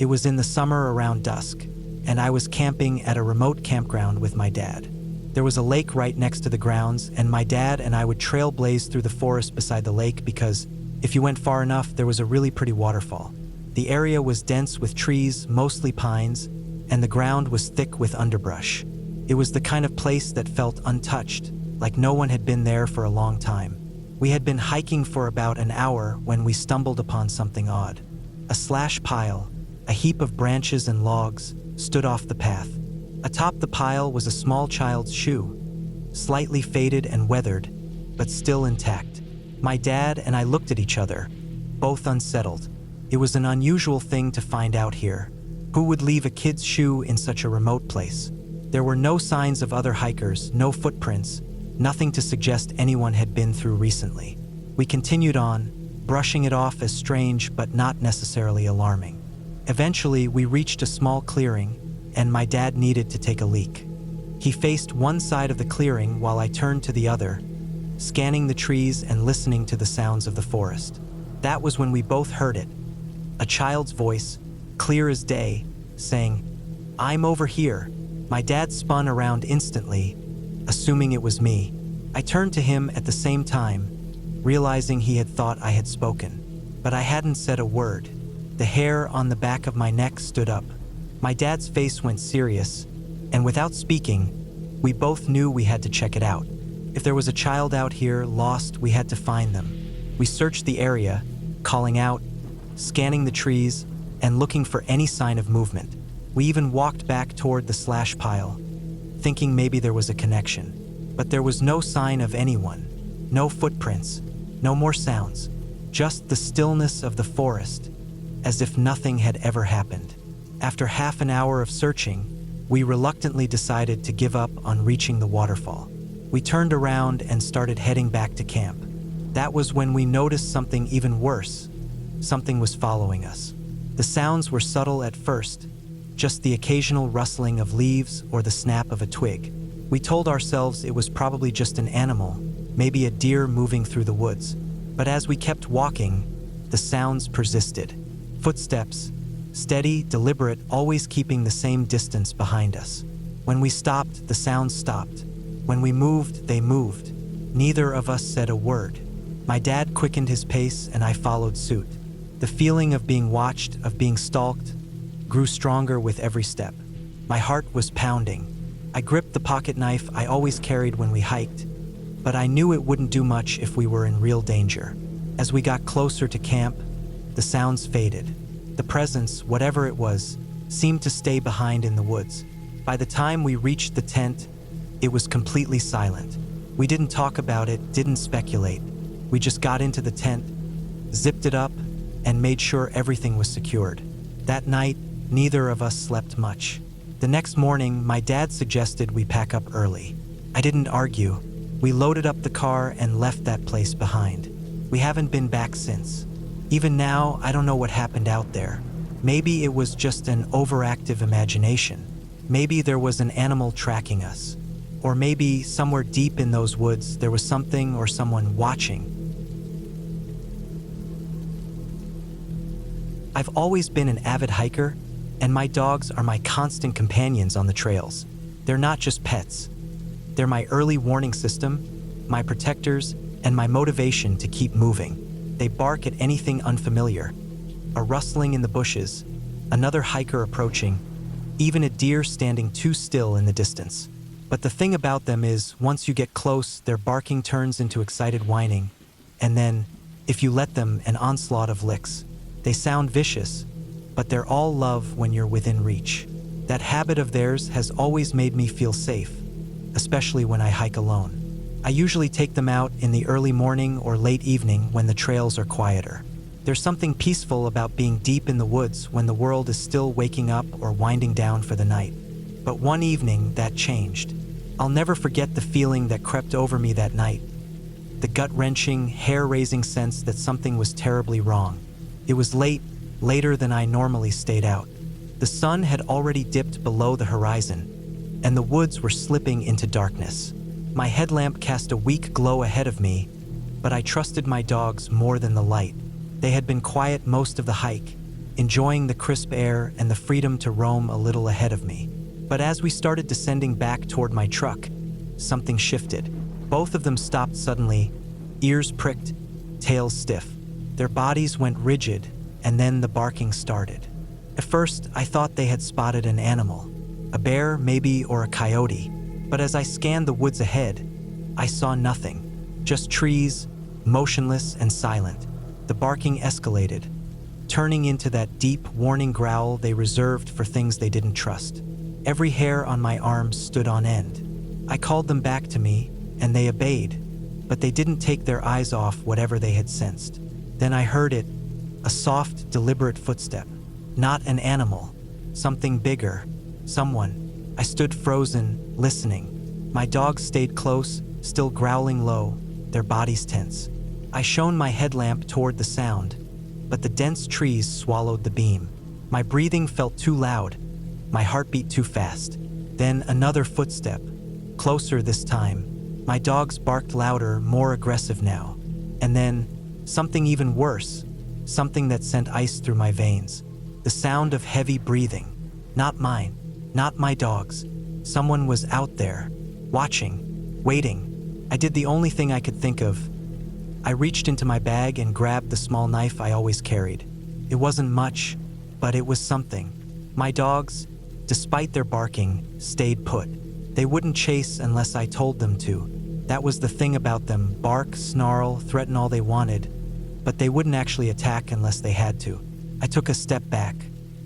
It was in the summer around dusk, and I was camping at a remote campground with my dad. There was a lake right next to the grounds, and my dad and I would trailblaze through the forest beside the lake because, if you went far enough, there was a really pretty waterfall. The area was dense with trees, mostly pines, and the ground was thick with underbrush. It was the kind of place that felt untouched, like no one had been there for a long time. We had been hiking for about an hour when we stumbled upon something odd. A slash pile, a heap of branches and logs, stood off the path. Atop the pile was a small child's shoe, slightly faded and weathered, but still intact. My dad and I looked at each other, both unsettled. It was an unusual thing to find out here. Who would leave a kid's shoe in such a remote place? There were no signs of other hikers, no footprints, nothing to suggest anyone had been through recently. We continued on, brushing it off as strange but not necessarily alarming. Eventually, we reached a small clearing, and my dad needed to take a leak. He faced one side of the clearing while I turned to the other, scanning the trees and listening to the sounds of the forest. That was when we both heard it. A child's voice, clear as day, saying, "I'm over here." My dad spun around instantly, assuming it was me. I turned to him at the same time, realizing he had thought I had spoken. But I hadn't said a word. The hair on the back of my neck stood up. My dad's face went serious, and without speaking, we both knew we had to check it out. If there was a child out here lost, we had to find them. We searched the area, calling out, scanning the trees, and looking for any sign of movement. We even walked back toward the slash pile, thinking maybe there was a connection. But there was no sign of anyone, no footprints, no more sounds, just the stillness of the forest, as if nothing had ever happened. After half an hour of searching, we reluctantly decided to give up on reaching the waterfall. We turned around and started heading back to camp. That was when we noticed something even worse. Something was following us. The sounds were subtle at first, just the occasional rustling of leaves or the snap of a twig. We told ourselves it was probably just an animal, maybe a deer moving through the woods. But as we kept walking, the sounds persisted. Footsteps, steady, deliberate, always keeping the same distance behind us. When we stopped, the sounds stopped. When we moved, they moved. Neither of us said a word. My dad quickened his pace and I followed suit. The feeling of being watched, of being stalked, grew stronger with every step. My heart was pounding. I gripped the pocket knife I always carried when we hiked, but I knew it wouldn't do much if we were in real danger. As we got closer to camp, the sounds faded. The presence, whatever it was, seemed to stay behind in the woods. By the time we reached the tent, it was completely silent. We didn't talk about it, didn't speculate. We just got into the tent, zipped it up, and made sure everything was secured. That night, neither of us slept much. The next morning, my dad suggested we pack up early. I didn't argue. We loaded up the car and left that place behind. We haven't been back since. Even now, I don't know what happened out there. Maybe it was just an overactive imagination. Maybe there was an animal tracking us. Or maybe somewhere deep in those woods, there was something or someone watching. I've always been an avid hiker, and my dogs are my constant companions on the trails. They're not just pets. They're my early warning system, my protectors, and my motivation to keep moving. They bark at anything unfamiliar. A rustling in the bushes, another hiker approaching, even a deer standing too still in the distance. But the thing about them is, once you get close, their barking turns into excited whining, and then, if you let them, an onslaught of licks. They sound vicious, but they're all love when you're within reach. That habit of theirs has always made me feel safe, especially when I hike alone. I usually take them out in the early morning or late evening when the trails are quieter. There's something peaceful about being deep in the woods when the world is still waking up or winding down for the night. But one evening, that changed. I'll never forget the feeling that crept over me that night. The gut-wrenching, hair-raising sense that something was terribly wrong. It was late, later than I normally stayed out. The sun had already dipped below the horizon, and the woods were slipping into darkness. My headlamp cast a weak glow ahead of me, but I trusted my dogs more than the light. They had been quiet most of the hike, enjoying the crisp air and the freedom to roam a little ahead of me. But as we started descending back toward my truck, something shifted. Both of them stopped suddenly, ears pricked, tails stiff. Their bodies went rigid, and then the barking started. At first, I thought they had spotted an animal, a bear maybe, or a coyote. But as I scanned the woods ahead, I saw nothing, just trees, motionless and silent. The barking escalated, turning into that deep, warning growl they reserved for things they didn't trust. Every hair on my arms stood on end. I called them back to me, and they obeyed, but they didn't take their eyes off whatever they had sensed. Then I heard it, a soft, deliberate footstep. Not an animal, something bigger, someone. I stood frozen, listening. My dogs stayed close, still growling low, their bodies tense. I shone my headlamp toward the sound, but the dense trees swallowed the beam. My breathing felt too loud, my heartbeat too fast. Then another footstep, closer this time. My dogs barked louder, more aggressive now. And then, something even worse, something that sent ice through my veins. The sound of heavy breathing. Not mine, not my dogs. Someone was out there, watching, waiting. I did the only thing I could think of. I reached into my bag and grabbed the small knife I always carried. It wasn't much, but it was something. My dogs, despite their barking, stayed put. They wouldn't chase unless I told them to. That was the thing about them: bark, snarl, threaten all they wanted, but they wouldn't actually attack unless they had to. I took a step back.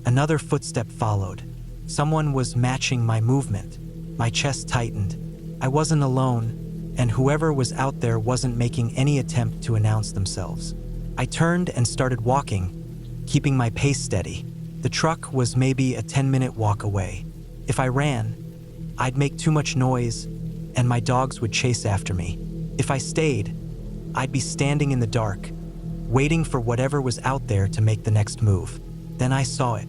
Another footstep followed. Someone was matching my movement. My chest tightened. I wasn't alone, and whoever was out there wasn't making any attempt to announce themselves. I turned and started walking, keeping my pace steady. The truck was maybe a 10-minute walk away. If I ran, I'd make too much noise, and my dogs would chase after me. If I stayed, I'd be standing in the dark, waiting for whatever was out there to make the next move. Then I saw it,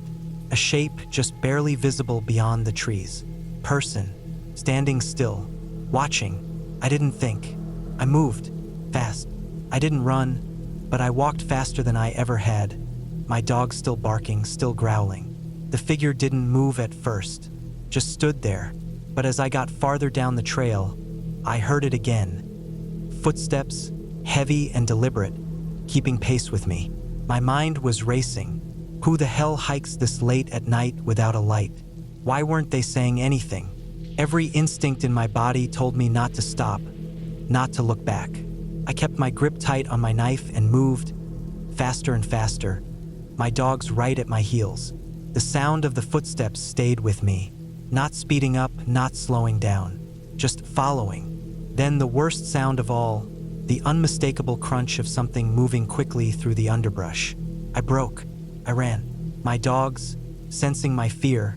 a shape just barely visible beyond the trees. Person, standing still, watching. I didn't think. I moved, fast. I didn't run, but I walked faster than I ever had. My dog still barking, still growling. The figure didn't move at first, just stood there. But as I got farther down the trail, I heard it again. Footsteps, heavy and deliberate, keeping pace with me. My mind was racing. Who the hell hikes this late at night without a light? Why weren't they saying anything? Every instinct in my body told me not to stop, not to look back. I kept my grip tight on my knife and moved, faster and faster, my dogs right at my heels. The sound of the footsteps stayed with me, not speeding up, not slowing down, just following. Then the worst sound of all, the unmistakable crunch of something moving quickly through the underbrush. I broke. I ran. My dogs, sensing my fear,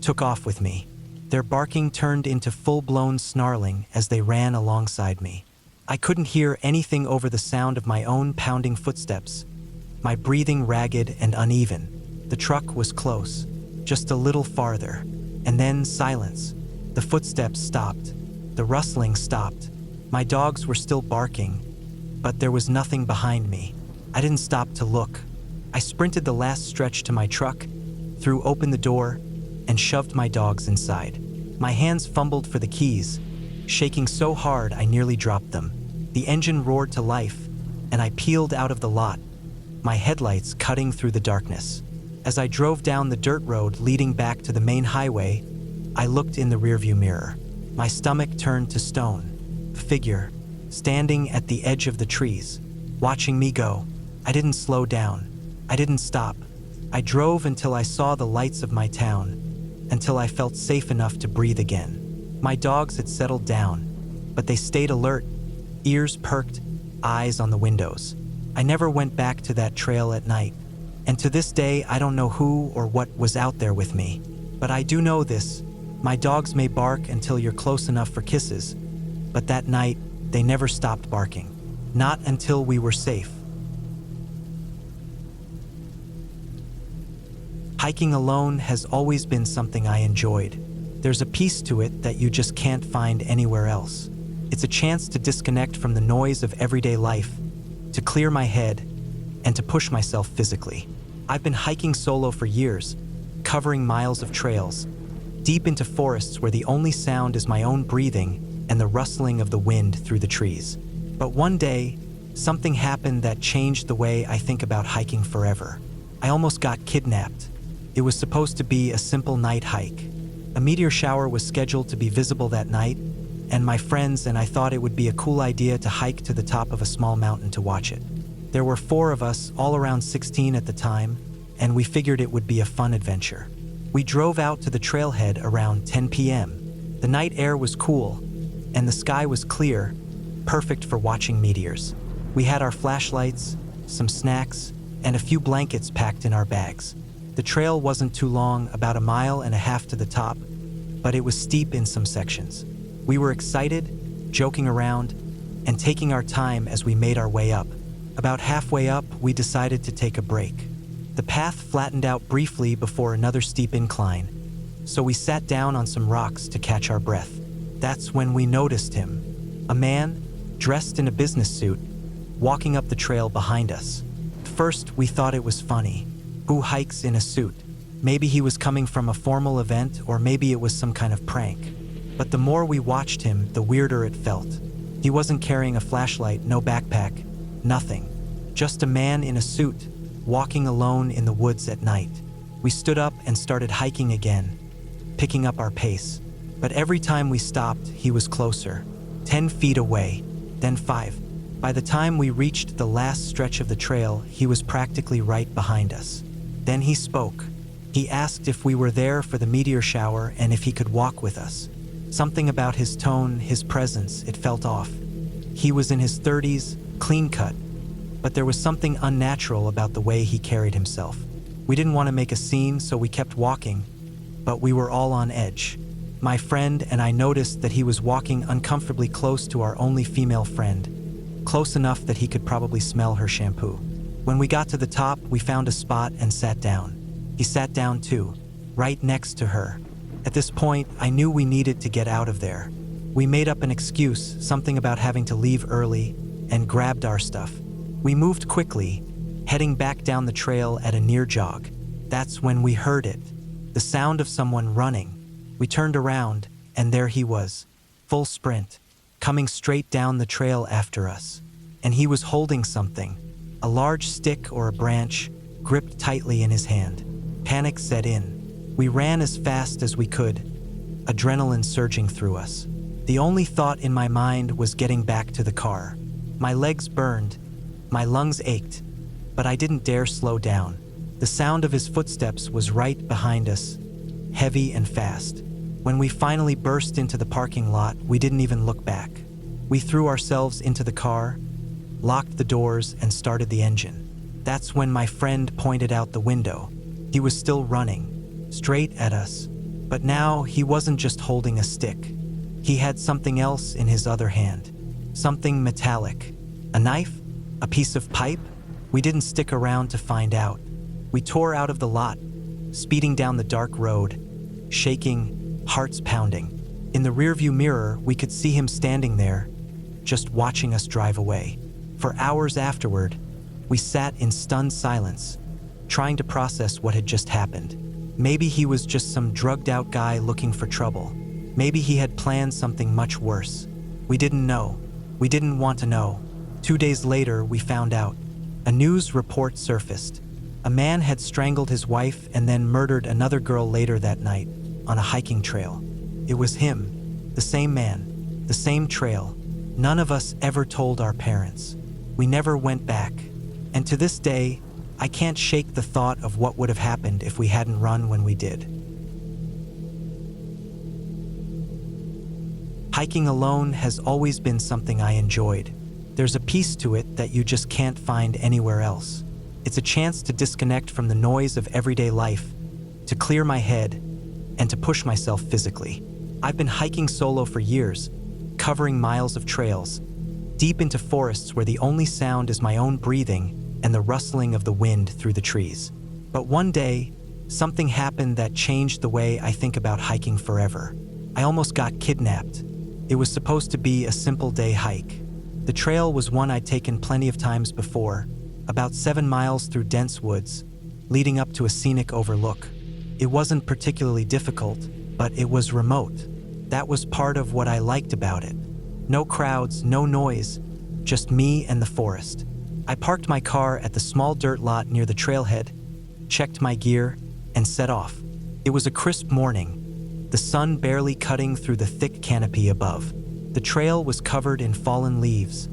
took off with me. Their barking turned into full-blown snarling as they ran alongside me. I couldn't hear anything over the sound of my own pounding footsteps, my breathing ragged and uneven. The truck was close, just a little farther, and then silence. The footsteps stopped. The rustling stopped. My dogs were still barking, but there was nothing behind me. I didn't stop to look. I sprinted the last stretch to my truck, threw open the door, and shoved my dogs inside. My hands fumbled for the keys, shaking so hard I nearly dropped them. The engine roared to life, and I peeled out of the lot, my headlights cutting through the darkness. As I drove down the dirt road leading back to the main highway, I looked in the rearview mirror. My stomach turned to stone. A figure, standing at the edge of the trees, watching me go. I didn't slow down. I didn't stop. I drove until I saw the lights of my town, until I felt safe enough to breathe again. My dogs had settled down, but they stayed alert, ears perked, eyes on the windows. I never went back to that trail at night, and to this day I don't know who or what was out there with me. But I do know this: my dogs may bark until you're close enough for kisses, but that night they never stopped barking. Not until we were safe. Hiking alone has always been something I enjoyed. There's a peace to it that you just can't find anywhere else. It's a chance to disconnect from the noise of everyday life, to clear my head, and to push myself physically. I've been hiking solo for years, covering miles of trails, deep into forests where the only sound is my own breathing and the rustling of the wind through the trees. But one day, something happened that changed the way I think about hiking forever. I almost got kidnapped. It was supposed to be a simple night hike. A meteor shower was scheduled to be visible that night, and my friends and I thought it would be a cool idea to hike to the top of a small mountain to watch it. There were 4 of us, all around 16 at the time, and we figured it would be a fun adventure. We drove out to the trailhead around 10 p.m. The night air was cool, and the sky was clear, perfect for watching meteors. We had our flashlights, some snacks, and a few blankets packed in our bags. The trail wasn't too long, about 1.5 miles to the top, but it was steep in some sections. We were excited, joking around, and taking our time as we made our way up. About halfway up, we decided to take a break. The path flattened out briefly before another steep incline, so we sat down on some rocks to catch our breath. That's when we noticed him, a man dressed in a business suit, walking up the trail behind us. At first, we thought it was funny. Who hikes in a suit? Maybe he was coming from a formal event, or maybe it was some kind of prank. But the more we watched him, the weirder it felt. He wasn't carrying a flashlight, no backpack, nothing. Just a man in a suit, walking alone in the woods at night. We stood up and started hiking again, picking up our pace. But every time we stopped, he was closer. 10 feet away, then 5. By the time we reached the last stretch of the trail, he was practically right behind us. Then he spoke. He asked if we were there for the meteor shower and if he could walk with us. Something about his tone, his presence, it felt off. He was in his 30s, clean-cut, but there was something unnatural about the way he carried himself. We didn't want to make a scene, so we kept walking, but we were all on edge. My friend and I noticed that he was walking uncomfortably close to our only female friend, close enough that he could probably smell her shampoo. When we got to the top, we found a spot and sat down. He sat down too, right next to her. At this point, I knew we needed to get out of there. We made up an excuse, something about having to leave early, and grabbed our stuff. We moved quickly, heading back down the trail at a near jog. That's when we heard it, the sound of someone running. We turned around, and there he was, full sprint, coming straight down the trail after us. And he was holding something, a large stick or a branch, gripped tightly in his hand. Panic set in. We ran as fast as we could, adrenaline surging through us. The only thought in my mind was getting back to the car. My legs burned, my lungs ached, but I didn't dare slow down. The sound of his footsteps was right behind us, heavy and fast. When we finally burst into the parking lot, we didn't even look back. We threw ourselves into the car, locked the doors, and started the engine. That's when my friend pointed out the window. He was still running, straight at us. But now he wasn't just holding a stick. He had something else in his other hand. Something metallic. A knife? A piece of pipe? We didn't stick around to find out. We tore out of the lot, speeding down the dark road, shaking, hearts pounding. In the rearview mirror, we could see him standing there, just watching us drive away. For hours afterward, we sat in stunned silence, trying to process what had just happened. Maybe he was just some drugged-out guy looking for trouble. Maybe he had planned something much worse. We didn't know. We didn't want to know. 2 days later, we found out. A news report surfaced. A man had strangled his wife and then murdered another girl later that night on a hiking trail. It was him, the same man, the same trail. None of us ever told our parents. We never went back. And to this day, I can't shake the thought of what would have happened if we hadn't run when we did. Hiking alone has always been something I enjoyed. There's a piece to it that you just can't find anywhere else. It's a chance to disconnect from the noise of everyday life, to clear my head, and to push myself physically. I've been hiking solo for years, covering miles of trails, deep into forests where the only sound is my own breathing and the rustling of the wind through the trees. But one day, something happened that changed the way I think about hiking forever. I almost got kidnapped. It was supposed to be a simple day hike. The trail was one I'd taken plenty of times before, about 7 miles through dense woods, leading up to a scenic overlook. It wasn't particularly difficult, but it was remote. That was part of what I liked about it. No crowds, no noise, just me and the forest. I parked my car at the small dirt lot near the trailhead, checked my gear, and set off. It was a crisp morning, the sun barely cutting through the thick canopy above. The trail was covered in fallen leaves,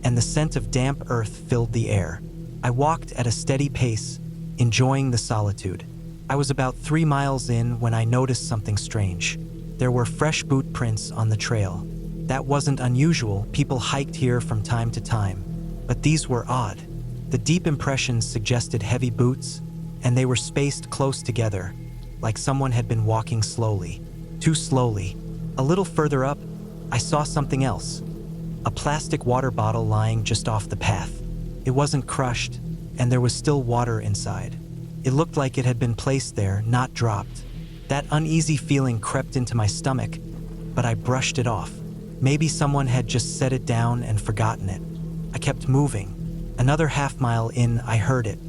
and the scent of damp earth filled the air. I walked at a steady pace, enjoying the solitude. I was about 3 miles in when I noticed something strange. There were fresh boot prints on the trail. That wasn't unusual, people hiked here from time to time. But these were odd. The deep impressions suggested heavy boots, and they were spaced close together, like someone had been walking slowly. Too slowly. A little further up, I saw something else. A plastic water bottle lying just off the path. It wasn't crushed, and there was still water inside. It looked like it had been placed there, not dropped. That uneasy feeling crept into my stomach, but I brushed it off. Maybe someone had just set it down and forgotten it. I kept moving. Another half-mile in, I heard it.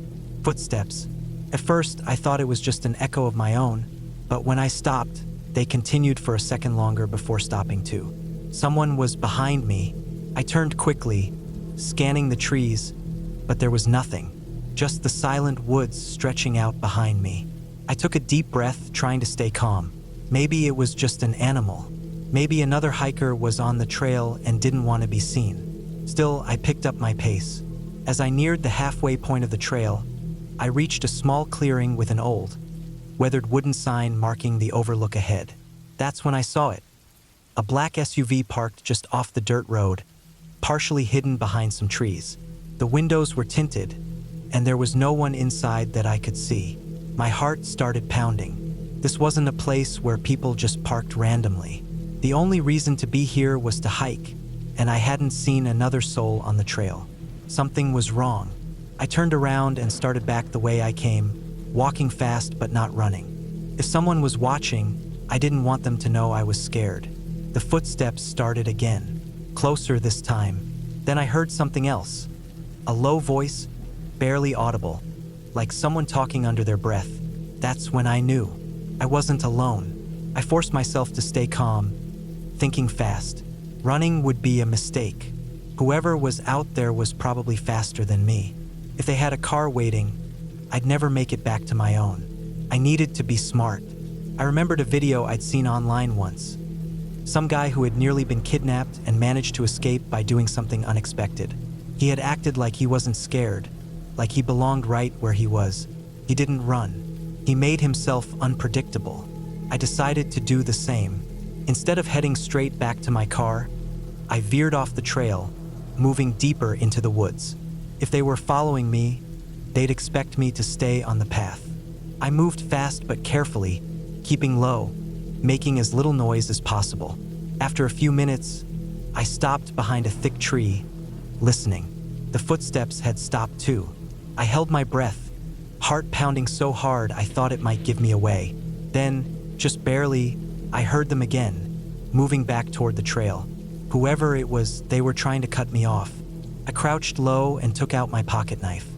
Footsteps. At first, I thought it was just an echo of my own, but when I stopped, they continued for a second longer before stopping too. Someone was behind me. I turned quickly, scanning the trees, but there was nothing. Just the silent woods stretching out behind me. I took a deep breath, trying to stay calm. Maybe it was just an animal. Maybe another hiker was on the trail and didn't want to be seen. Still, I picked up my pace. As I neared the halfway point of the trail, I reached a small clearing with an old, weathered wooden sign marking the overlook ahead. That's when I saw it. A black SUV parked just off the dirt road, partially hidden behind some trees. The windows were tinted, and there was no one inside that I could see. My heart started pounding. This wasn't a place where people just parked randomly. The only reason to be here was to hike, and I hadn't seen another soul on the trail. Something was wrong. I turned around and started back the way I came, walking fast but not running. If someone was watching, I didn't want them to know I was scared. The footsteps started again, closer this time. Then I heard something else. A low voice, barely audible, like someone talking under their breath. That's when I knew. I wasn't alone. I forced myself to stay calm, thinking fast. Running would be a mistake. Whoever was out there was probably faster than me. If they had a car waiting, I'd never make it back to my own. I needed to be smart. I remembered a video I'd seen online once. Some guy who had nearly been kidnapped and managed to escape by doing something unexpected. He had acted like he wasn't scared, like he belonged right where he was. He didn't run. He made himself unpredictable. I decided to do the same. Instead of heading straight back to my car, I veered off the trail, moving deeper into the woods. If they were following me, they'd expect me to stay on the path. I moved fast but carefully, keeping low, making as little noise as possible. After a few minutes, I stopped behind a thick tree, listening. The footsteps had stopped too. I held my breath, heart pounding so hard I thought it might give me away. Then, just barely, I heard them again, moving back toward the trail. Whoever it was, they were trying to cut me off. I crouched low and took out my pocket knife.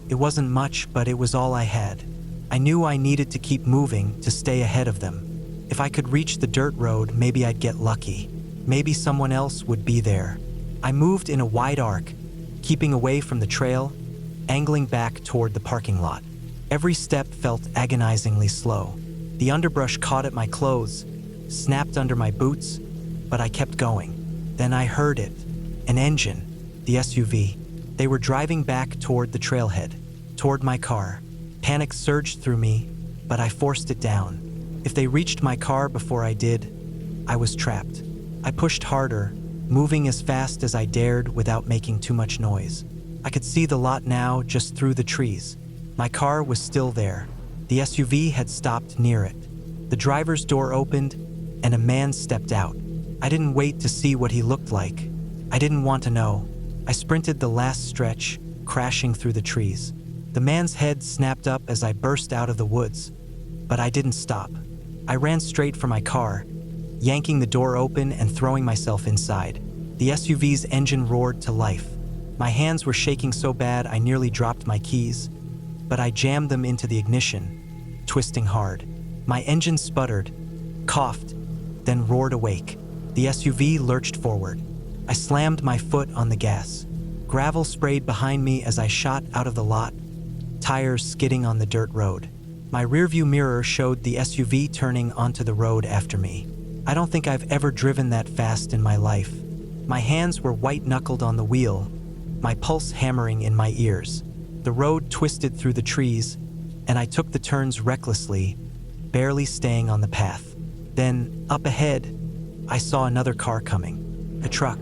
It wasn't much, but it was all I had. I knew I needed to keep moving to stay ahead of them. If I could reach the dirt road, maybe I'd get lucky. Maybe someone else would be there. I moved in a wide arc, keeping away from the trail, angling back toward the parking lot. Every step felt agonizingly slow. The underbrush caught at my clothes, snapped under my boots, but I kept going. Then I heard it. An engine. The SUV. They were driving back toward the trailhead, toward my car. Panic surged through me, but I forced it down. If they reached my car before I did, I was trapped. I pushed harder, moving as fast as I dared without making too much noise. I could see the lot now just through the trees. My car was still there. The SUV had stopped near it. The driver's door opened, and a man stepped out. I didn't wait to see what he looked like. I didn't want to know. I sprinted the last stretch, crashing through the trees. The man's head snapped up as I burst out of the woods, but I didn't stop. I ran straight for my car, yanking the door open and throwing myself inside. The SUV's engine roared to life. My hands were shaking so bad I nearly dropped my keys, but I jammed them into the ignition, twisting hard. My engine sputtered, coughed, then roared awake. The SUV lurched forward. I slammed my foot on the gas. Gravel sprayed behind me as I shot out of the lot, tires skidding on the dirt road. My rearview mirror showed the SUV turning onto the road after me. I don't think I've ever driven that fast in my life. My hands were white-knuckled on the wheel, my pulse hammering in my ears. The road twisted through the trees, and I took the turns recklessly, barely staying on the path. Then, up ahead, I saw another car coming, a truck.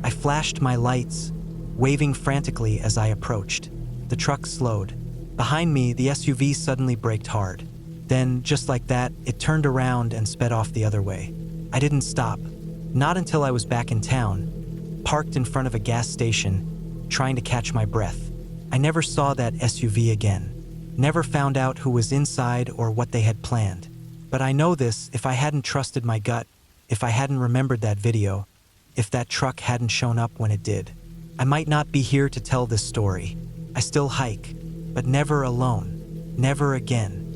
I flashed my lights, waving frantically as I approached. The truck slowed. Behind me, the SUV suddenly braked hard. Then, just like that, it turned around and sped off the other way. I didn't stop, not until I was back in town, parked in front of a gas station, trying to catch my breath. I never saw that SUV again. Never found out who was inside or what they had planned. But I know this: if I hadn't trusted my gut, if I hadn't remembered that video, if that truck hadn't shown up when it did, I might not be here to tell this story. I still hike, but never alone. Never again.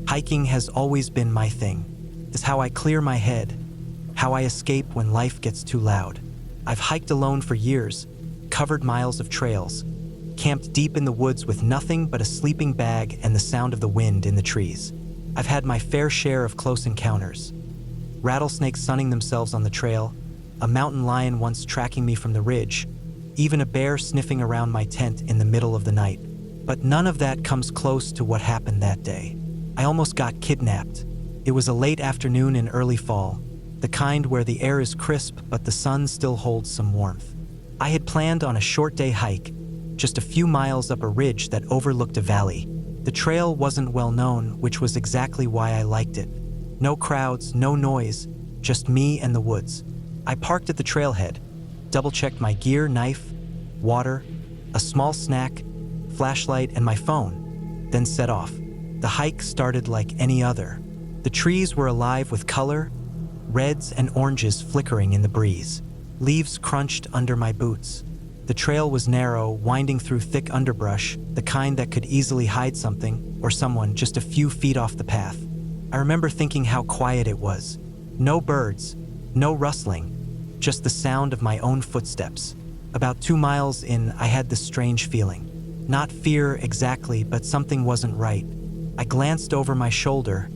Hiking has always been my thing. It's how I clear my head, how I escape when life gets too loud. I've hiked alone for years, covered miles of trails, camped deep in the woods with nothing but a sleeping bag and the sound of the wind in the trees. I've had my fair share of close encounters. Rattlesnakes sunning themselves on the trail, a mountain lion once tracking me from the ridge, even a bear sniffing around my tent in the middle of the night. But none of that comes close to what happened that day. I almost got kidnapped. It was a late afternoon in early fall, the kind where the air is crisp but the sun still holds some warmth. I had planned on a short day hike, just a few miles up a ridge that overlooked a valley. The trail wasn't well known, which was exactly why I liked it. No crowds, no noise, just me and the woods. I parked at the trailhead, double-checked my gear, knife, water, a small snack, flashlight, and my phone, then set off. The hike started like any other. The trees were alive with color, reds and oranges flickering in the breeze. Leaves crunched under my boots. The trail was narrow, winding through thick underbrush, the kind that could easily hide something or someone just a few feet off the path. I remember thinking how quiet it was. No birds, no rustling, just the sound of my own footsteps. About 2 miles in, I had this strange feeling. Not fear exactly, but something wasn't right. I glanced over my shoulder,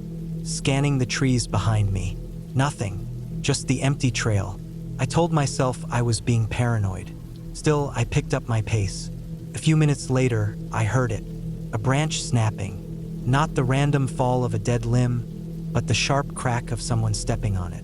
scanning the trees behind me. Nothing, just the empty trail. I told myself I was being paranoid. Still, I picked up my pace. A few minutes later, I heard it. A branch snapping. Not the random fall of a dead limb, but the sharp crack of someone stepping on it.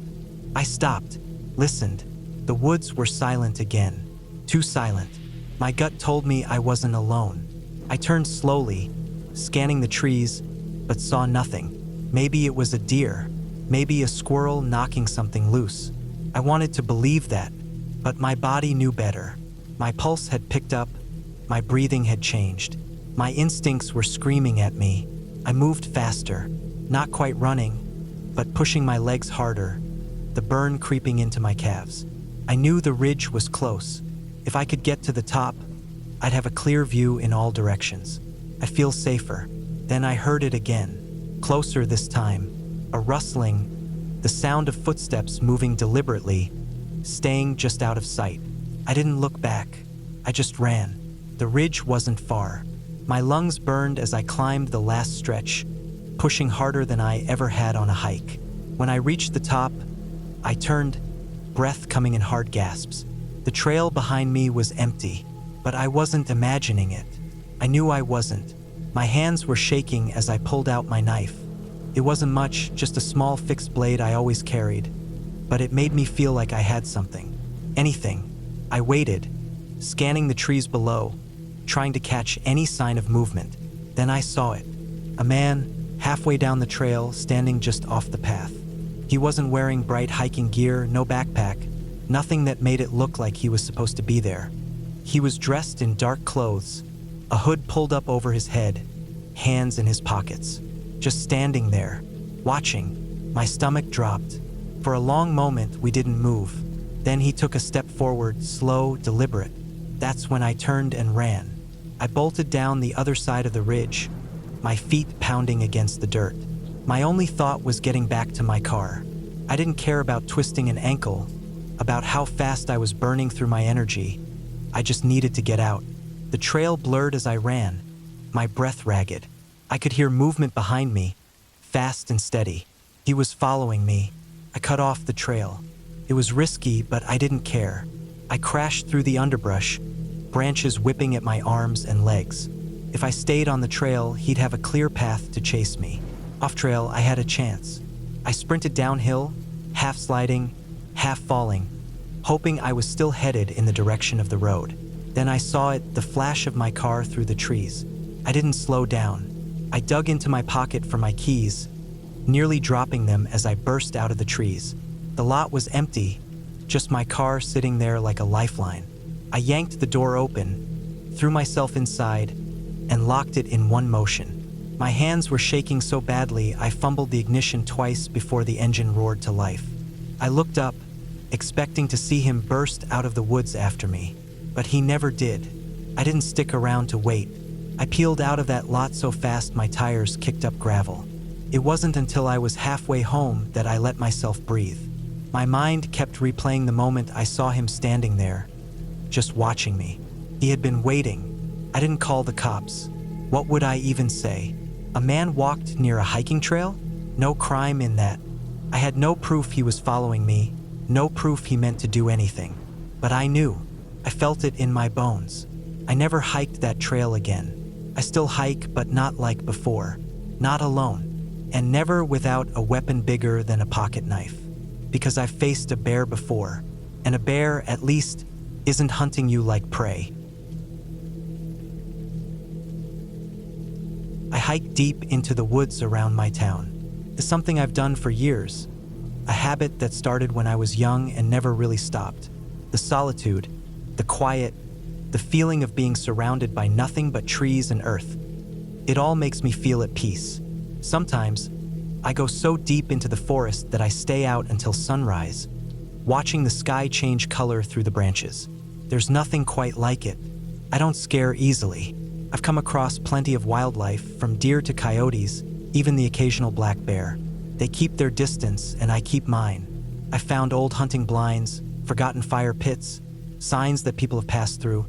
I stopped, listened. The woods were silent again. Too silent. My gut told me I wasn't alone. I turned slowly, scanning the trees, but saw nothing. Maybe it was a deer. Maybe a squirrel knocking something loose. I wanted to believe that, but my body knew better. My pulse had picked up, my breathing had changed. My instincts were screaming at me. I moved faster, not quite running, but pushing my legs harder, the burn creeping into my calves. I knew the ridge was close. If I could get to the top, I'd have a clear view in all directions. I'd feel safer. Then I heard it again, closer this time, a rustling, the sound of footsteps moving deliberately, staying just out of sight. I didn't look back. I just ran. The ridge wasn't far. My lungs burned as I climbed the last stretch, pushing harder than I ever had on a hike. When I reached the top, I turned, breath coming in hard gasps. The trail behind me was empty, but I wasn't imagining it. I knew I wasn't. My hands were shaking as I pulled out my knife. It wasn't much, just a small fixed blade I always carried, but it made me feel like I had something. Anything. I waited, scanning the trees below, trying to catch any sign of movement. Then I saw it. A man, halfway down the trail, standing just off the path. He wasn't wearing bright hiking gear, no backpack, nothing that made it look like he was supposed to be there. He was dressed in dark clothes, a hood pulled up over his head, hands in his pockets. Just standing there, watching. My stomach dropped. For a long moment, we didn't move. Then he took a step forward, slow, deliberate. That's when I turned and ran. I bolted down the other side of the ridge, my feet pounding against the dirt. My only thought was getting back to my car. I didn't care about twisting an ankle, about how fast I was burning through my energy. I just needed to get out. The trail blurred as I ran, my breath ragged. I could hear movement behind me, fast and steady. He was following me. I cut off the trail. It was risky, but I didn't care. I crashed through the underbrush, branches whipping at my arms and legs. If I stayed on the trail, he'd have a clear path to chase me. Off trail, I had a chance. I sprinted downhill, half sliding, half falling, hoping I was still headed in the direction of the road. Then I saw it, the flash of my car through the trees. I didn't slow down. I dug into my pocket for my keys, nearly dropping them as I burst out of the trees. The lot was empty, just my car sitting there like a lifeline. I yanked the door open, threw myself inside, and locked it in one motion. My hands were shaking so badly I fumbled the ignition twice before the engine roared to life. I looked up, expecting to see him burst out of the woods after me, but he never did. I didn't stick around to wait. I peeled out of that lot so fast my tires kicked up gravel. It wasn't until I was halfway home that I let myself breathe. My mind kept replaying the moment I saw him standing there, just watching me. He had been waiting. I didn't call the cops. What would I even say? A man walked near a hiking trail? No crime in that. I had no proof he was following me, no proof he meant to do anything. But I knew. I felt it in my bones. I never hiked that trail again. I still hike, but not like before. Not alone. And never without a weapon bigger than a pocket knife. Because I've faced a bear before. And a bear, at least, isn't hunting you like prey. I hike deep into the woods around my town. It's something I've done for years. A habit that started when I was young and never really stopped. The solitude, the quiet, the feeling of being surrounded by nothing but trees and earth. It all makes me feel at peace. Sometimes, I go so deep into the forest that I stay out until sunrise, watching the sky change color through the branches. There's nothing quite like it. I don't scare easily. I've come across plenty of wildlife, from deer to coyotes, even the occasional black bear. They keep their distance, and I keep mine. I found old hunting blinds, forgotten fire pits, signs that people have passed through,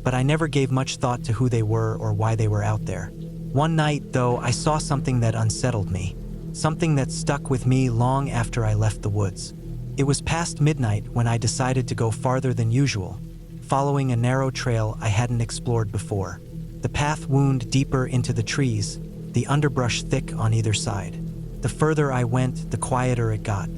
but I never gave much thought to who they were or why they were out there. One night, though, I saw something that unsettled me, something that stuck with me long after I left the woods. It was past midnight when I decided to go farther than usual, following a narrow trail I hadn't explored before. The path wound deeper into the trees, the underbrush thick on either side. The further I went, the quieter it got.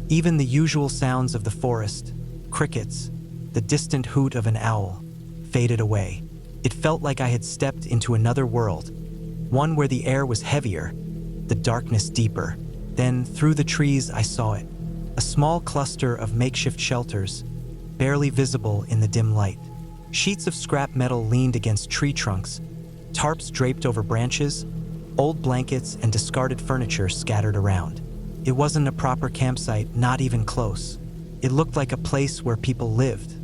Even the usual sounds of the forest, crickets, the distant hoot of an owl, faded away. It felt like I had stepped into another world, one where the air was heavier, the darkness deeper. Then, through the trees, I saw it. A small cluster of makeshift shelters, barely visible in the dim light. Sheets of scrap metal leaned against tree trunks, tarps draped over branches, old blankets and discarded furniture scattered around. It wasn't a proper campsite, not even close. It looked like a place where people lived,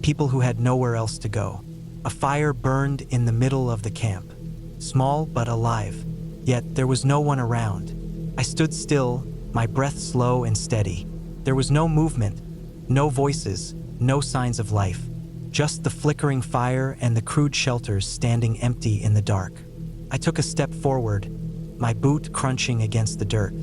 people who had nowhere else to go. A fire burned in the middle of the camp, small but alive, yet there was no one around. I stood still, my breath slow and steady. There was no movement, no voices, no signs of life. Just the flickering fire and the crude shelters standing empty in the dark. I took a step forward, my boot crunching against the dirt.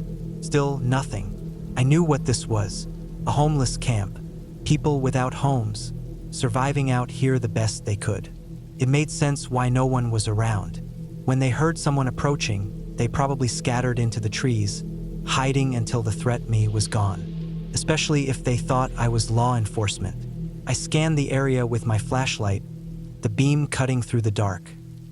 Still nothing. I knew what this was. A homeless camp. People without homes, surviving out here the best they could. It made sense why no one was around. When they heard someone approaching, they probably scattered into the trees, hiding until the threat me was gone. Especially if they thought I was law enforcement. I scanned the area with my flashlight, the beam cutting through the dark.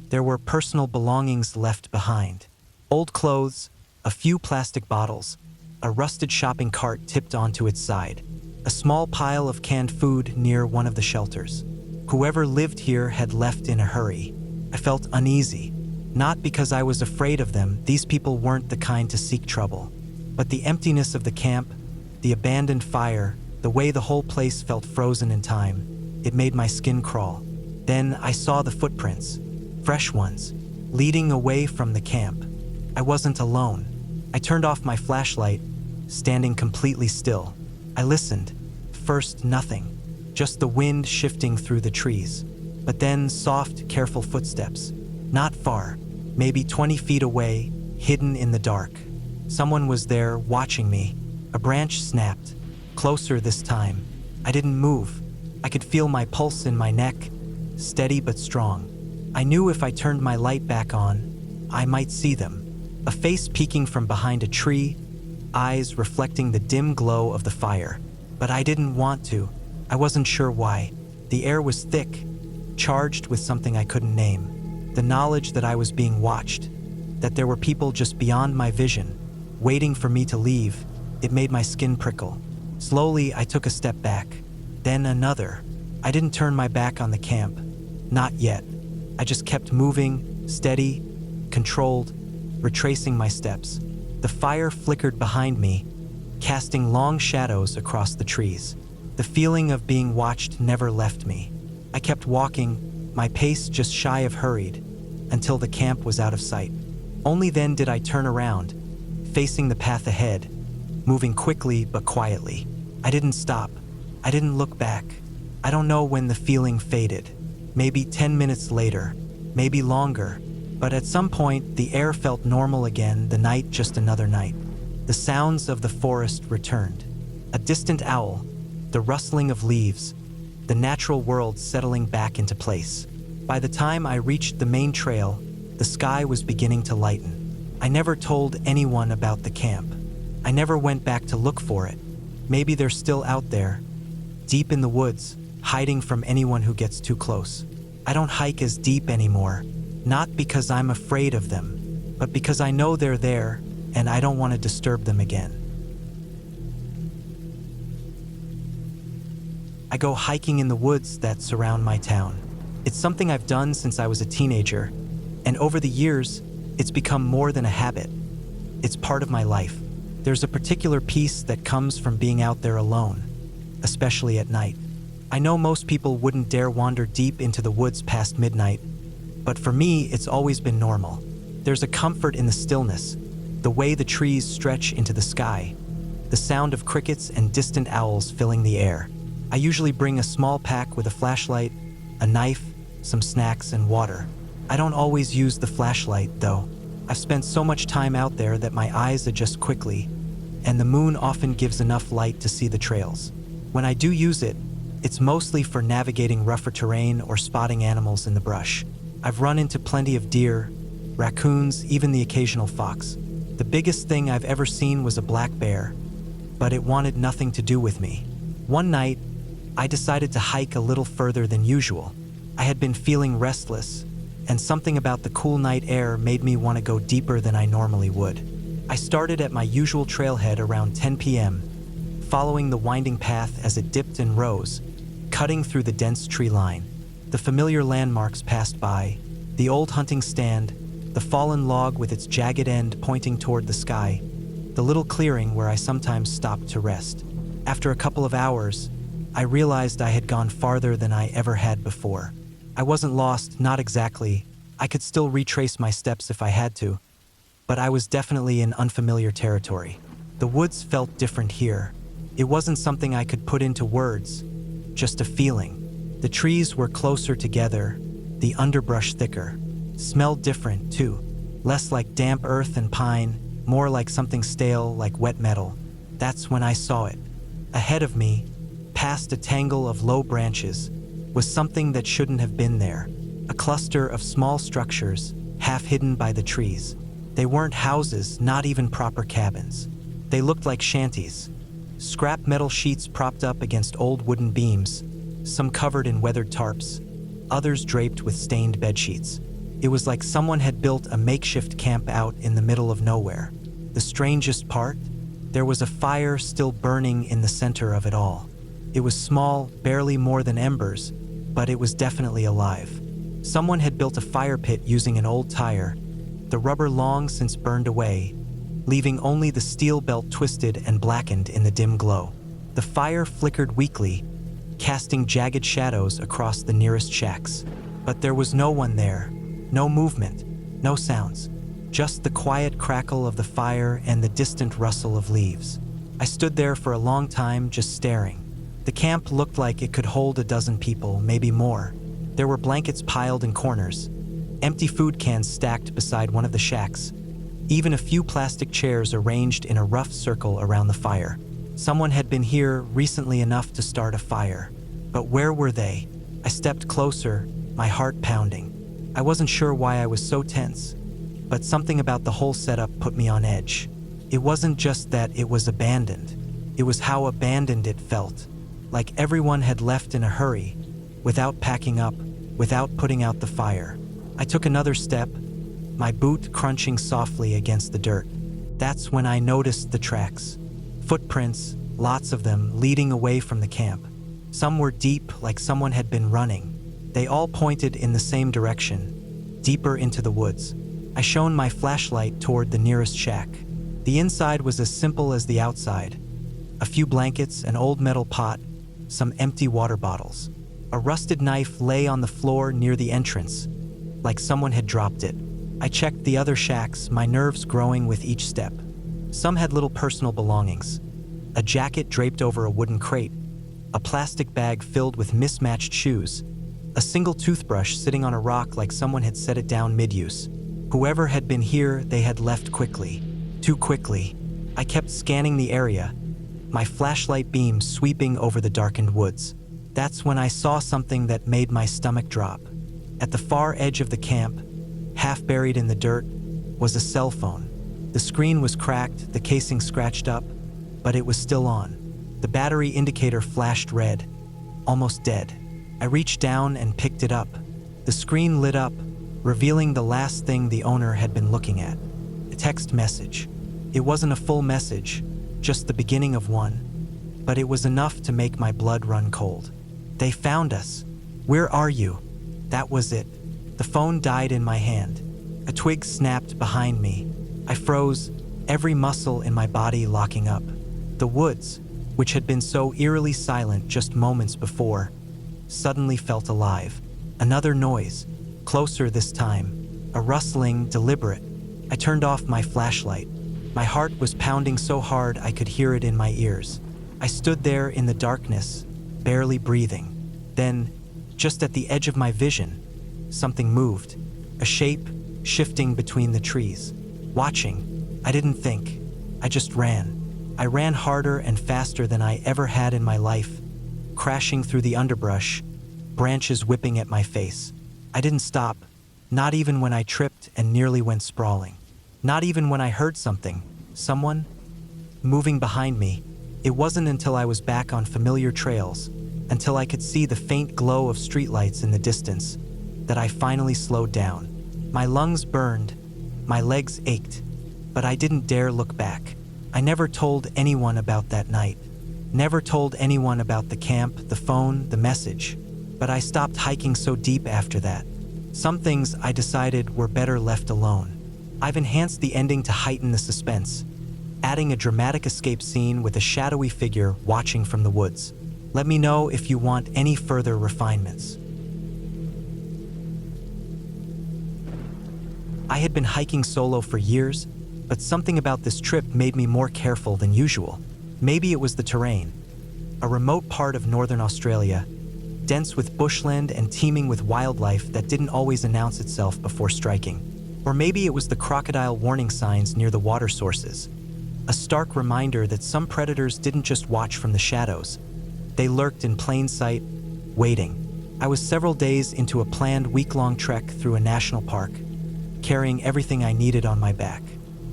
There were personal belongings left behind. Old clothes, a few plastic bottles, a rusted shopping cart tipped onto its side, a small pile of canned food near one of the shelters. Whoever lived here had left in a hurry. I felt uneasy. Not because I was afraid of them, these people weren't the kind to seek trouble. But the emptiness of the camp, the abandoned fire, the way the whole place felt frozen in time, it made my skin crawl. Then I saw the footprints, fresh ones, leading away from the camp. I wasn't alone. I turned off my flashlight, standing completely still. I listened. First, nothing, just the wind shifting through the trees. But then soft, careful footsteps. Not far, maybe 20 feet away, hidden in the dark. Someone was there, watching me. A branch snapped, closer this time. I didn't move. I could feel my pulse in my neck, steady but strong. I knew if I turned my light back on, I might see them. A face peeking from behind a tree, eyes reflecting the dim glow of the fire. But I didn't want to. I wasn't sure why. The air was thick, charged with something I couldn't name. The knowledge that I was being watched, that there were people just beyond my vision, waiting for me to leave, it made my skin prickle. Slowly, I took a step back, then another. I didn't turn my back on the camp. Not yet. I just kept moving, steady, controlled, retracing my steps. The fire flickered behind me, casting long shadows across the trees. The feeling of being watched never left me. I kept walking, my pace just shy of hurried, until the camp was out of sight. Only then did I turn around, facing the path ahead, moving quickly but quietly. I didn't stop. I didn't look back. I don't know when the feeling faded. Maybe 10 minutes later, maybe longer. But at some point, the air felt normal again, the night just another night. The sounds of the forest returned. A distant owl, the rustling of leaves, the natural world settling back into place. By the time I reached the main trail, the sky was beginning to lighten. I never told anyone about the camp. I never went back to look for it. Maybe they're still out there, deep in the woods, hiding from anyone who gets too close. I don't hike as deep anymore, not because I'm afraid of them, but because I know they're there and I don't want to disturb them again. I go hiking in the woods that surround my town. It's something I've done since I was a teenager, and over the years, it's become more than a habit. It's part of my life. There's a particular peace that comes from being out there alone, especially at night. I know most people wouldn't dare wander deep into the woods past midnight, but for me, it's always been normal. There's a comfort in the stillness, the way the trees stretch into the sky, the sound of crickets and distant owls filling the air. I usually bring a small pack with a flashlight, a knife, some snacks, and water. I don't always use the flashlight, though. I've spent so much time out there that my eyes adjust quickly, and the moon often gives enough light to see the trails. When I do use it, it's mostly for navigating rougher terrain or spotting animals in the brush. I've run into plenty of deer, raccoons, even the occasional fox. The biggest thing I've ever seen was a black bear, but it wanted nothing to do with me. One night, I decided to hike a little further than usual. I had been feeling restless, and something about the cool night air made me want to go deeper than I normally would. I started at my usual trailhead around 10 p.m., following the winding path as it dipped and rose, cutting through the dense tree line. The familiar landmarks passed by, the old hunting stand, the fallen log with its jagged end pointing toward the sky, the little clearing where I sometimes stopped to rest. After a couple of hours, I realized I had gone farther than I ever had before. I wasn't lost, not exactly. I could still retrace my steps if I had to, but I was definitely in unfamiliar territory. The woods felt different here. It wasn't something I could put into words, just a feeling. The trees were closer together, the underbrush thicker. Smelled different, too. Less like damp earth and pine, more like something stale, like wet metal. That's when I saw it. Ahead of me, past a tangle of low branches, was something that shouldn't have been there. A cluster of small structures, half hidden by the trees. They weren't houses, not even proper cabins. They looked like shanties. Scrap metal sheets propped up against old wooden beams, some covered in weathered tarps, others draped with stained bedsheets. It was like someone had built a makeshift camp out in the middle of nowhere. The strangest part? There was a fire still burning in the center of it all. It was small, barely more than embers, but it was definitely alive. Someone had built a fire pit using an old tire, the rubber long since burned away, leaving only the steel belt twisted and blackened in the dim glow. The fire flickered weakly, casting jagged shadows across the nearest shacks. But there was no one there, no movement, no sounds, just the quiet crackle of the fire and the distant rustle of leaves. I stood there for a long time, just staring. The camp looked like it could hold a dozen people, maybe more. There were blankets piled in corners, empty food cans stacked beside one of the shacks, even a few plastic chairs arranged in a rough circle around the fire. Someone had been here recently enough to start a fire. But where were they? I stepped closer, my heart pounding. I wasn't sure why I was so tense, but something about the whole setup put me on edge. It wasn't just that it was abandoned. It was how abandoned it felt. Like everyone had left in a hurry, without packing up, without putting out the fire. I took another step, my boot crunching softly against the dirt. That's when I noticed the tracks. Footprints, lots of them, leading away from the camp. Some were deep, like someone had been running. They all pointed in the same direction, deeper into the woods. I shone my flashlight toward the nearest shack. The inside was as simple as the outside. A few blankets, an old metal pot, some empty water bottles. A rusted knife lay on the floor near the entrance, like someone had dropped it. I checked the other shacks, my nerves growing with each step. Some had little personal belongings. A jacket draped over a wooden crate, a plastic bag filled with mismatched shoes, a single toothbrush sitting on a rock like someone had set it down mid-use. Whoever had been here, they had left quickly. Too quickly. I kept scanning the area, my flashlight beam sweeping over the darkened woods. That's when I saw something that made my stomach drop. At the far edge of the camp, half buried in the dirt, was a cell phone. The screen was cracked, the casing scratched up, but it was still on. The battery indicator flashed red, almost dead. I reached down and picked it up. The screen lit up, revealing the last thing the owner had been looking at. A text message. It wasn't a full message, just the beginning of one, but it was enough to make my blood run cold. They found us. Where are you? That was it. The phone died in my hand. A twig snapped behind me. I froze, every muscle in my body locking up. The woods, which had been so eerily silent just moments before, suddenly felt alive. Another noise, closer this time, a rustling, deliberate. I turned off my flashlight. My heart was pounding so hard I could hear it in my ears. I stood there in the darkness, barely breathing. Then, just at the edge of my vision, something moved, a shape shifting between the trees. Watching, I didn't think, I just ran. I ran harder and faster than I ever had in my life, crashing through the underbrush, branches whipping at my face. I didn't stop, not even when I tripped and nearly went sprawling. Not even when I heard someone, moving behind me. It wasn't until I was back on familiar trails, until I could see the faint glow of streetlights in the distance, that I finally slowed down. My lungs burned, my legs ached, but I didn't dare look back. I never told anyone about that night, never told anyone about the camp, the phone, the message, but I stopped hiking so deep after that. Some things I decided were better left alone. I've enhanced the ending to heighten the suspense, adding a dramatic escape scene with a shadowy figure watching from the woods. Let me know if you want any further refinements. I had been hiking solo for years, but something about this trip made me more careful than usual. Maybe it was the terrain. A remote part of northern Australia, dense with bushland and teeming with wildlife that didn't always announce itself before striking. Or maybe it was the crocodile warning signs near the water sources, a stark reminder that some predators didn't just watch from the shadows. They lurked in plain sight, waiting. I was several days into a planned week-long trek through a national park, carrying everything I needed on my back.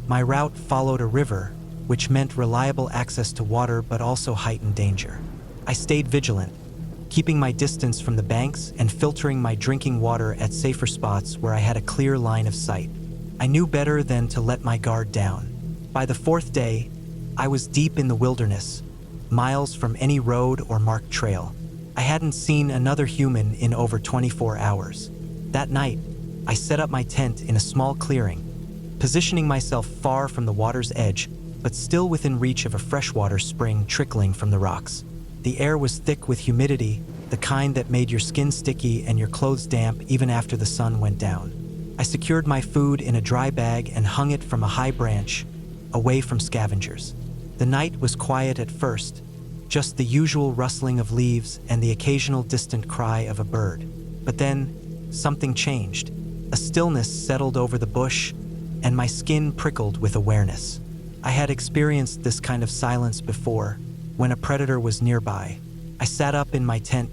My route followed a river, which meant reliable access to water but also heightened danger. I stayed vigilant, keeping my distance from the banks and filtering my drinking water at safer spots where I had a clear line of sight. I knew better than to let my guard down. By the fourth day, I was deep in the wilderness, miles from any road or marked trail. I hadn't seen another human in over 24 hours. That night, I set up my tent in a small clearing, positioning myself far from the water's edge, but still within reach of a freshwater spring trickling from the rocks. The air was thick with humidity, the kind that made your skin sticky and your clothes damp even after the sun went down. I secured my food in a dry bag and hung it from a high branch, away from scavengers. The night was quiet at first, just the usual rustling of leaves and the occasional distant cry of a bird. But then, something changed. A stillness settled over the bush, and my skin prickled with awareness. I had experienced this kind of silence before, when a predator was nearby. I sat up in my tent,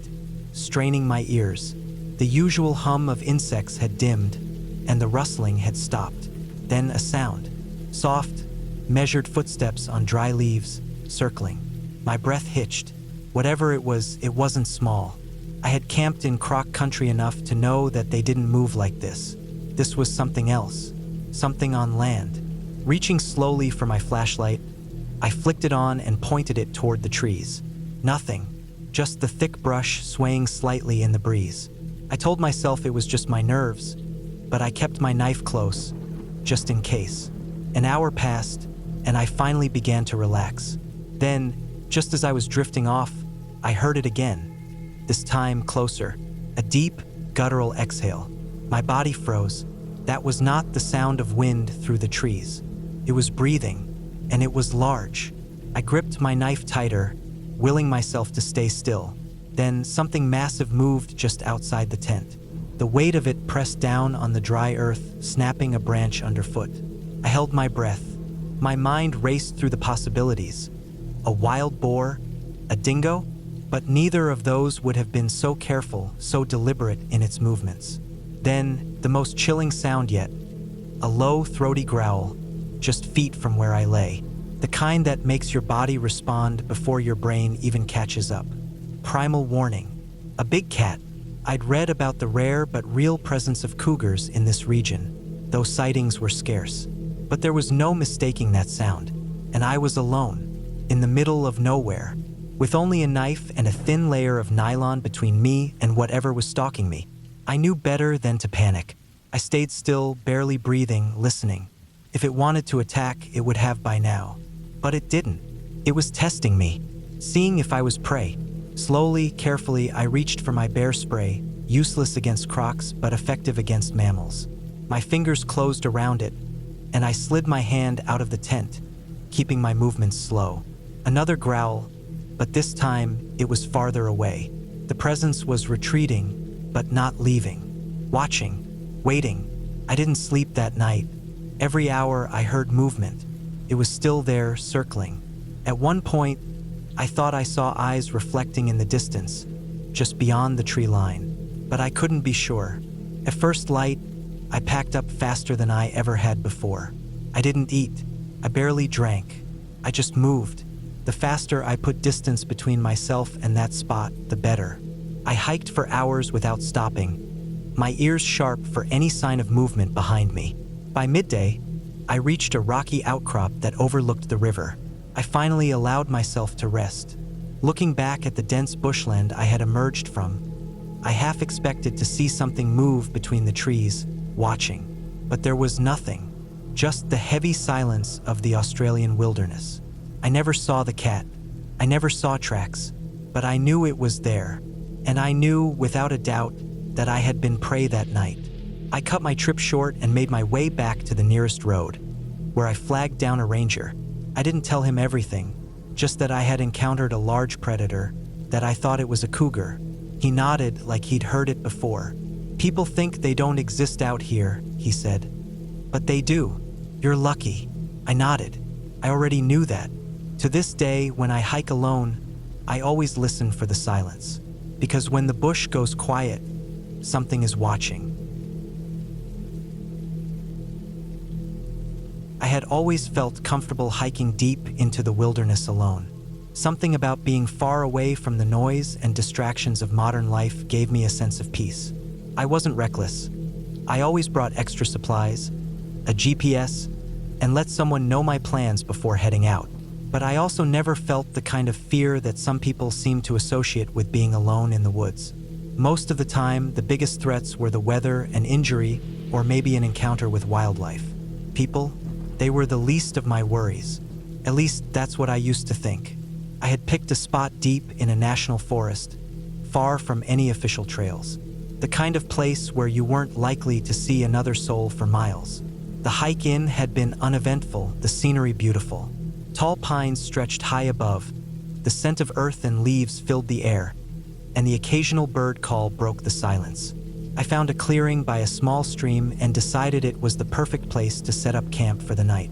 straining my ears. The usual hum of insects had dimmed, and the rustling had stopped. Then a sound. Soft, measured footsteps on dry leaves, circling. My breath hitched. Whatever it was, it wasn't small. I had camped in croc country enough to know that they didn't move like this. This was something else, something on land. Reaching slowly for my flashlight, I flicked it on and pointed it toward the trees. Nothing, just the thick brush swaying slightly in the breeze. I told myself it was just my nerves, but I kept my knife close, just in case. An hour passed, and I finally began to relax. Then, just as I was drifting off, I heard it again, this time closer, a deep, guttural exhale. My body froze. That was not the sound of wind through the trees. It was breathing, and it was large. I gripped my knife tighter, willing myself to stay still. Then something massive moved just outside the tent. The weight of it pressed down on the dry earth, snapping a branch underfoot. I held my breath. My mind raced through the possibilities. A wild boar? A dingo? But neither of those would have been so careful, so deliberate in its movements. Then, the most chilling sound yet. A low, throaty growl, just feet from where I lay. The kind that makes your body respond before your brain even catches up. Primal warning. A big cat. I'd read about the rare but real presence of cougars in this region, though sightings were scarce. But there was no mistaking that sound, and I was alone, in the middle of nowhere, with only a knife and a thin layer of nylon between me and whatever was stalking me. I knew better than to panic. I stayed still, barely breathing, listening. If it wanted to attack, it would have by now. But it didn't. It was testing me, seeing if I was prey. Slowly, carefully, I reached for my bear spray, useless against crocs but effective against mammals. My fingers closed around it, and I slid my hand out of the tent, keeping my movements slow. Another growl, but this time it was farther away. The presence was retreating, but not leaving. Watching, waiting. I didn't sleep that night. Every hour I heard movement. It was still there, circling. At one point, I thought I saw eyes reflecting in the distance, just beyond the tree line, but I couldn't be sure. At first light, I packed up faster than I ever had before. I didn't eat. I barely drank. I just moved. The faster I put distance between myself and that spot, the better. I hiked for hours without stopping, my ears sharp for any sign of movement behind me. By midday, I reached a rocky outcrop that overlooked the river. I finally allowed myself to rest. Looking back at the dense bushland I had emerged from, I half expected to see something move between the trees, watching. But there was nothing, just the heavy silence of the Australian wilderness. I never saw the cat. I never saw tracks, but I knew it was there. And I knew, without a doubt, that I had been prey that night. I cut my trip short and made my way back to the nearest road, where I flagged down a ranger. I didn't tell him everything, just that I had encountered a large predator, that I thought it was a cougar. He nodded like he'd heard it before. "People think they don't exist out here," he said. "But they do. You're lucky." I nodded. I already knew that. To this day, when I hike alone, I always listen for the silence. Because when the bush goes quiet, something is watching. I had always felt comfortable hiking deep into the wilderness alone. Something about being far away from the noise and distractions of modern life gave me a sense of peace. I wasn't reckless. I always brought extra supplies, a GPS, and let someone know my plans before heading out. But I also never felt the kind of fear that some people seem to associate with being alone in the woods. Most of the time, the biggest threats were the weather, an injury, or maybe an encounter with wildlife. People, they were the least of my worries. At least that's what I used to think. I had picked a spot deep in a national forest, far from any official trails. The kind of place where you weren't likely to see another soul for miles. The hike in had been uneventful, the scenery beautiful. Tall pines stretched high above, the scent of earth and leaves filled the air, and the occasional bird call broke the silence. I found a clearing by a small stream and decided it was the perfect place to set up camp for the night.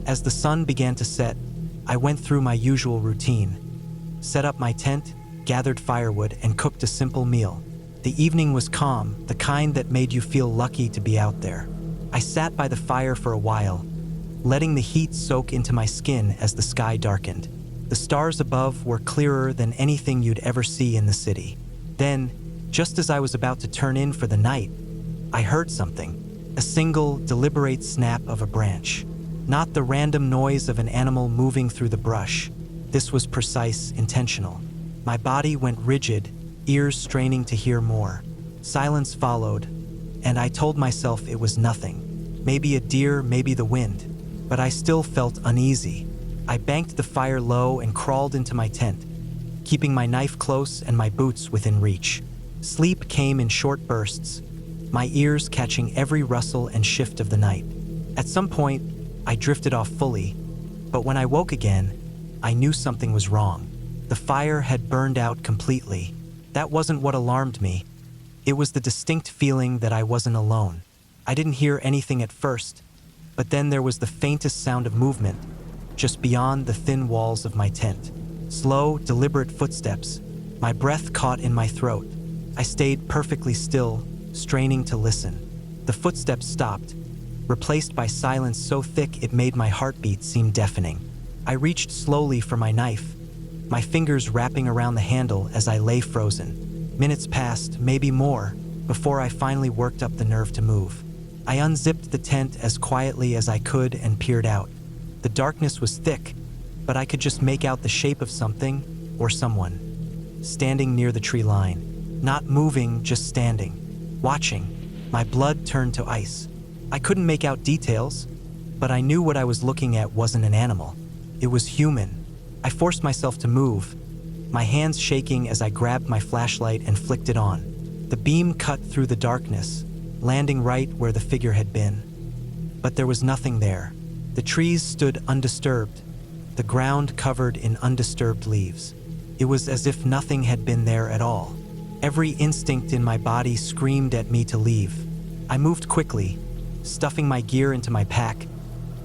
As the sun began to set, I went through my usual routine, set up my tent, gathered firewood, and cooked a simple meal. The evening was calm, the kind that made you feel lucky to be out there. I sat by the fire for a while, letting the heat soak into my skin as the sky darkened. The stars above were clearer than anything you'd ever see in the city. Then, just as I was about to turn in for the night, I heard something. A single, deliberate snap of a branch. Not the random noise of an animal moving through the brush. This was precise, intentional. My body went rigid, ears straining to hear more. Silence followed, and I told myself it was nothing. Maybe a deer, maybe the wind. But I still felt uneasy. I banked the fire low and crawled into my tent, keeping my knife close and my boots within reach. Sleep came in short bursts, my ears catching every rustle and shift of the night. At some point, I drifted off fully, but when I woke again, I knew something was wrong. The fire had burned out completely. That wasn't what alarmed me. It was the distinct feeling that I wasn't alone. I didn't hear anything at first, but then there was the faintest sound of movement, just beyond the thin walls of my tent. Slow, deliberate footsteps. My breath caught in my throat. I stayed perfectly still, straining to listen. The footsteps stopped, replaced by silence so thick it made my heartbeat seem deafening. I reached slowly for my knife, my fingers wrapping around the handle as I lay frozen. Minutes passed, maybe more, before I finally worked up the nerve to move. I unzipped the tent as quietly as I could and peered out. The darkness was thick, but I could just make out the shape of something or someone, standing near the tree line. Not moving, just standing, watching. My blood turned to ice. I couldn't make out details, but I knew what I was looking at wasn't an animal. It was human. I forced myself to move, my hands shaking as I grabbed my flashlight and flicked it on. The beam cut through the darkness, landing right where the figure had been. But there was nothing there. The trees stood undisturbed, the ground covered in undisturbed leaves. It was as if nothing had been there at all. Every instinct in my body screamed at me to leave. I moved quickly, stuffing my gear into my pack,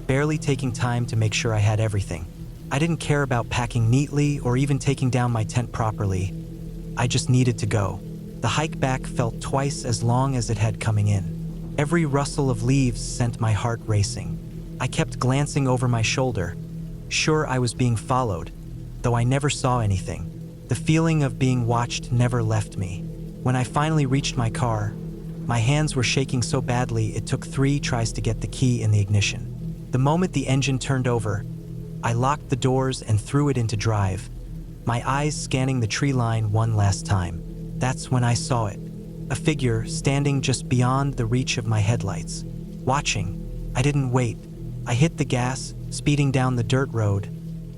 barely taking time to make sure I had everything. I didn't care about packing neatly or even taking down my tent properly. I just needed to go. The hike back felt twice as long as it had coming in. Every rustle of leaves sent my heart racing. I kept glancing over my shoulder, sure I was being followed, though I never saw anything. The feeling of being watched never left me. When I finally reached my car, my hands were shaking so badly it took 3 tries to get the key in the ignition. The moment the engine turned over, I locked the doors and threw it into drive, my eyes scanning the tree line one last time. That's when I saw it. A figure standing just beyond the reach of my headlights. Watching. I didn't wait. I hit the gas, speeding down the dirt road,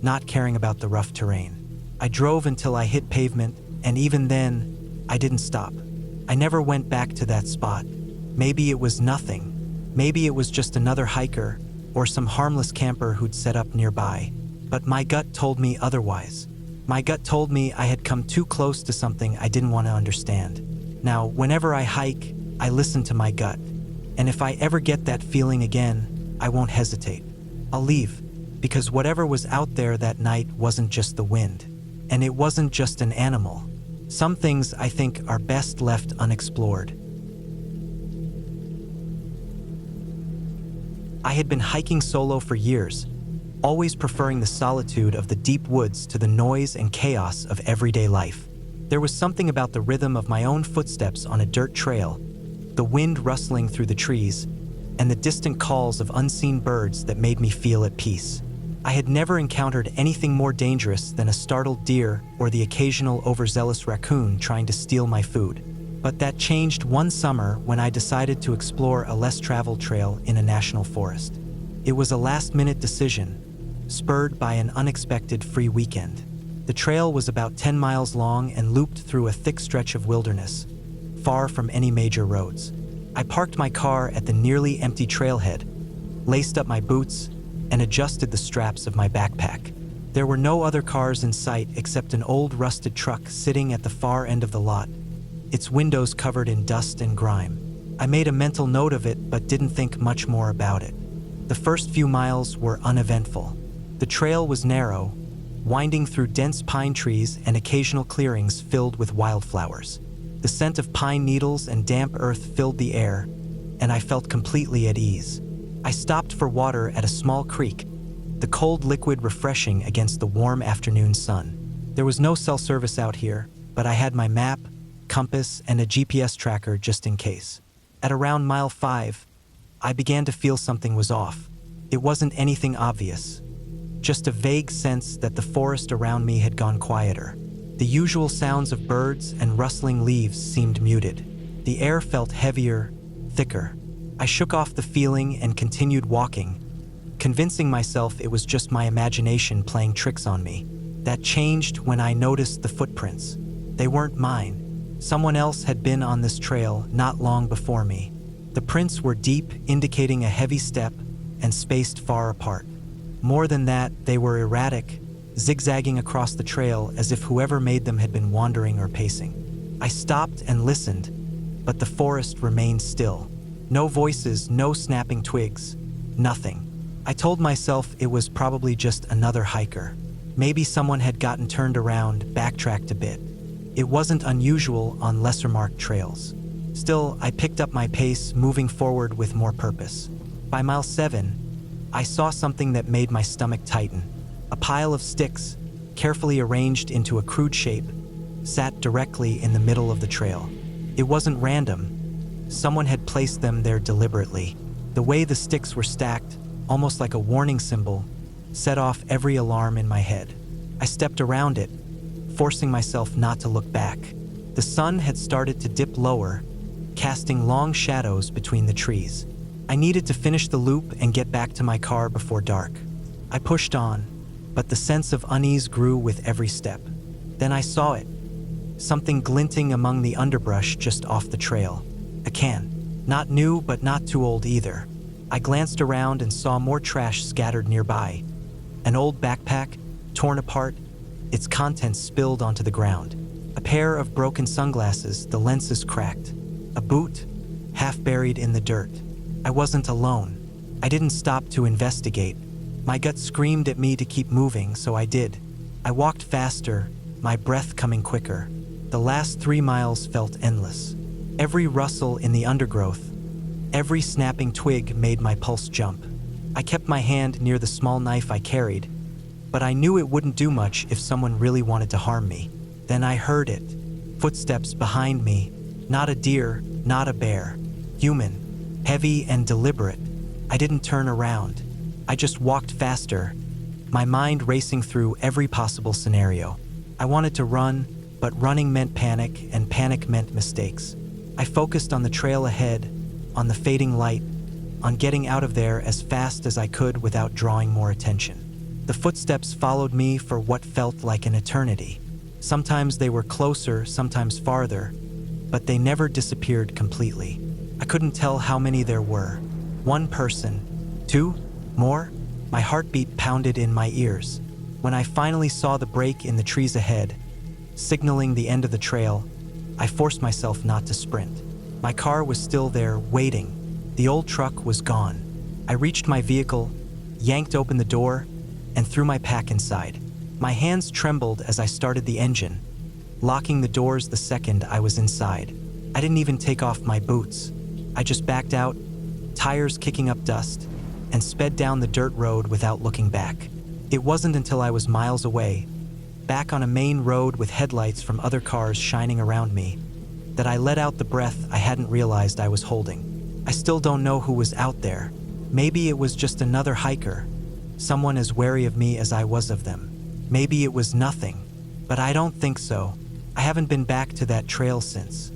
not caring about the rough terrain. I drove until I hit pavement, and even then, I didn't stop. I never went back to that spot. Maybe it was nothing. Maybe it was just another hiker, or some harmless camper who'd set up nearby. But my gut told me otherwise. My gut told me I had come too close to something I didn't want to understand. Now, whenever I hike, I listen to my gut. And if I ever get that feeling again, I won't hesitate. I'll leave, because whatever was out there that night wasn't just the wind. And it wasn't just an animal. Some things I think are best left unexplored. I had been hiking solo for years, always preferring the solitude of the deep woods to the noise and chaos of everyday life. There was something about the rhythm of my own footsteps on a dirt trail, the wind rustling through the trees, and the distant calls of unseen birds that made me feel at peace. I had never encountered anything more dangerous than a startled deer or the occasional overzealous raccoon trying to steal my food. But that changed one summer when I decided to explore a less traveled trail in a national forest. It was a last-minute decision, spurred by an unexpected free weekend. The trail was about 10 miles long and looped through a thick stretch of wilderness, far from any major roads. I parked my car at the nearly empty trailhead, laced up my boots, and adjusted the straps of my backpack. There were no other cars in sight except an old rusted truck sitting at the far end of the lot, its windows covered in dust and grime. I made a mental note of it but didn't think much more about it. The first few miles were uneventful. The trail was narrow, winding through dense pine trees and occasional clearings filled with wildflowers. The scent of pine needles and damp earth filled the air, and I felt completely at ease. I stopped for water at a small creek, the cold liquid refreshing against the warm afternoon sun. There was no cell service out here, but I had my map, compass, and a GPS tracker just in case. At around mile 5, I began to feel something was off. It wasn't anything obvious, just a vague sense that the forest around me had gone quieter. The usual sounds of birds and rustling leaves seemed muted. The air felt heavier, thicker. I shook off the feeling and continued walking, convincing myself it was just my imagination playing tricks on me. That changed when I noticed the footprints. They weren't mine. Someone else had been on this trail not long before me. The prints were deep, indicating a heavy step, and spaced far apart. More than that, they were erratic, zigzagging across the trail as if whoever made them had been wandering or pacing. I stopped and listened, but the forest remained still. No voices, no snapping twigs, nothing. I told myself it was probably just another hiker. Maybe someone had gotten turned around, backtracked a bit. It wasn't unusual on lesser-marked trails. Still, I picked up my pace, moving forward with more purpose. By mile 7, I saw something that made my stomach tighten. A pile of sticks, carefully arranged into a crude shape, sat directly in the middle of the trail. It wasn't random. Someone had placed them there deliberately. The way the sticks were stacked, almost like a warning symbol, set off every alarm in my head. I stepped around it, forcing myself not to look back. The sun had started to dip lower, casting long shadows between the trees. I needed to finish the loop and get back to my car before dark. I pushed on, but the sense of unease grew with every step. Then I saw it, something glinting among the underbrush just off the trail. A can. Not new, but not too old either. I glanced around and saw more trash scattered nearby. An old backpack, torn apart, its contents spilled onto the ground. A pair of broken sunglasses, the lenses cracked. A boot, half buried in the dirt. I wasn't alone. I didn't stop to investigate. My gut screamed at me to keep moving, so I did. I walked faster, my breath coming quicker. The last 3 miles felt endless. Every rustle in the undergrowth, every snapping twig made my pulse jump. I kept my hand near the small knife I carried, but I knew it wouldn't do much if someone really wanted to harm me. Then I heard it. Footsteps behind me. Not a deer, not a bear. Human. Heavy and deliberate. I didn't turn around. I just walked faster, my mind racing through every possible scenario. I wanted to run, but running meant panic, and panic meant mistakes. I focused on the trail ahead, on the fading light, on getting out of there as fast as I could without drawing more attention. The footsteps followed me for what felt like an eternity. Sometimes they were closer, sometimes farther, but they never disappeared completely. I couldn't tell how many there were. 1 person, 2, more? My heartbeat pounded in my ears. When I finally saw the break in the trees ahead, signaling the end of the trail, I forced myself not to sprint. My car was still there, waiting. The old truck was gone. I reached my vehicle, yanked open the door, and threw my pack inside. My hands trembled as I started the engine, locking the doors the second I was inside. I didn't even take off my boots. I just backed out, tires kicking up dust, and sped down the dirt road without looking back. It wasn't until I was miles away, back on a main road with headlights from other cars shining around me, that I let out the breath I hadn't realized I was holding. I still don't know who was out there. Maybe it was just another hiker, someone as wary of me as I was of them. Maybe it was nothing, but I don't think so. I haven't been back to that trail since.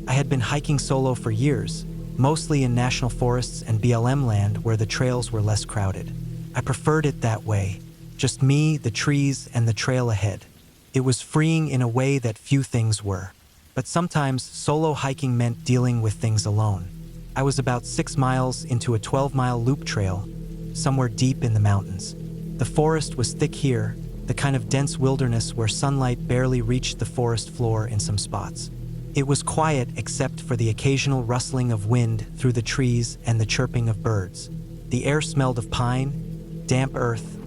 I had been hiking solo for years, mostly in national forests and BLM land where the trails were less crowded. I preferred it that way. Just me, the trees, and the trail ahead. It was freeing in a way that few things were. But sometimes solo hiking meant dealing with things alone. I was about 6 miles into a 12-mile loop trail, somewhere deep in the mountains. The forest was thick here, the kind of dense wilderness where sunlight barely reached the forest floor in some spots. It was quiet except for the occasional rustling of wind through the trees and the chirping of birds. The air smelled of pine, damp earth,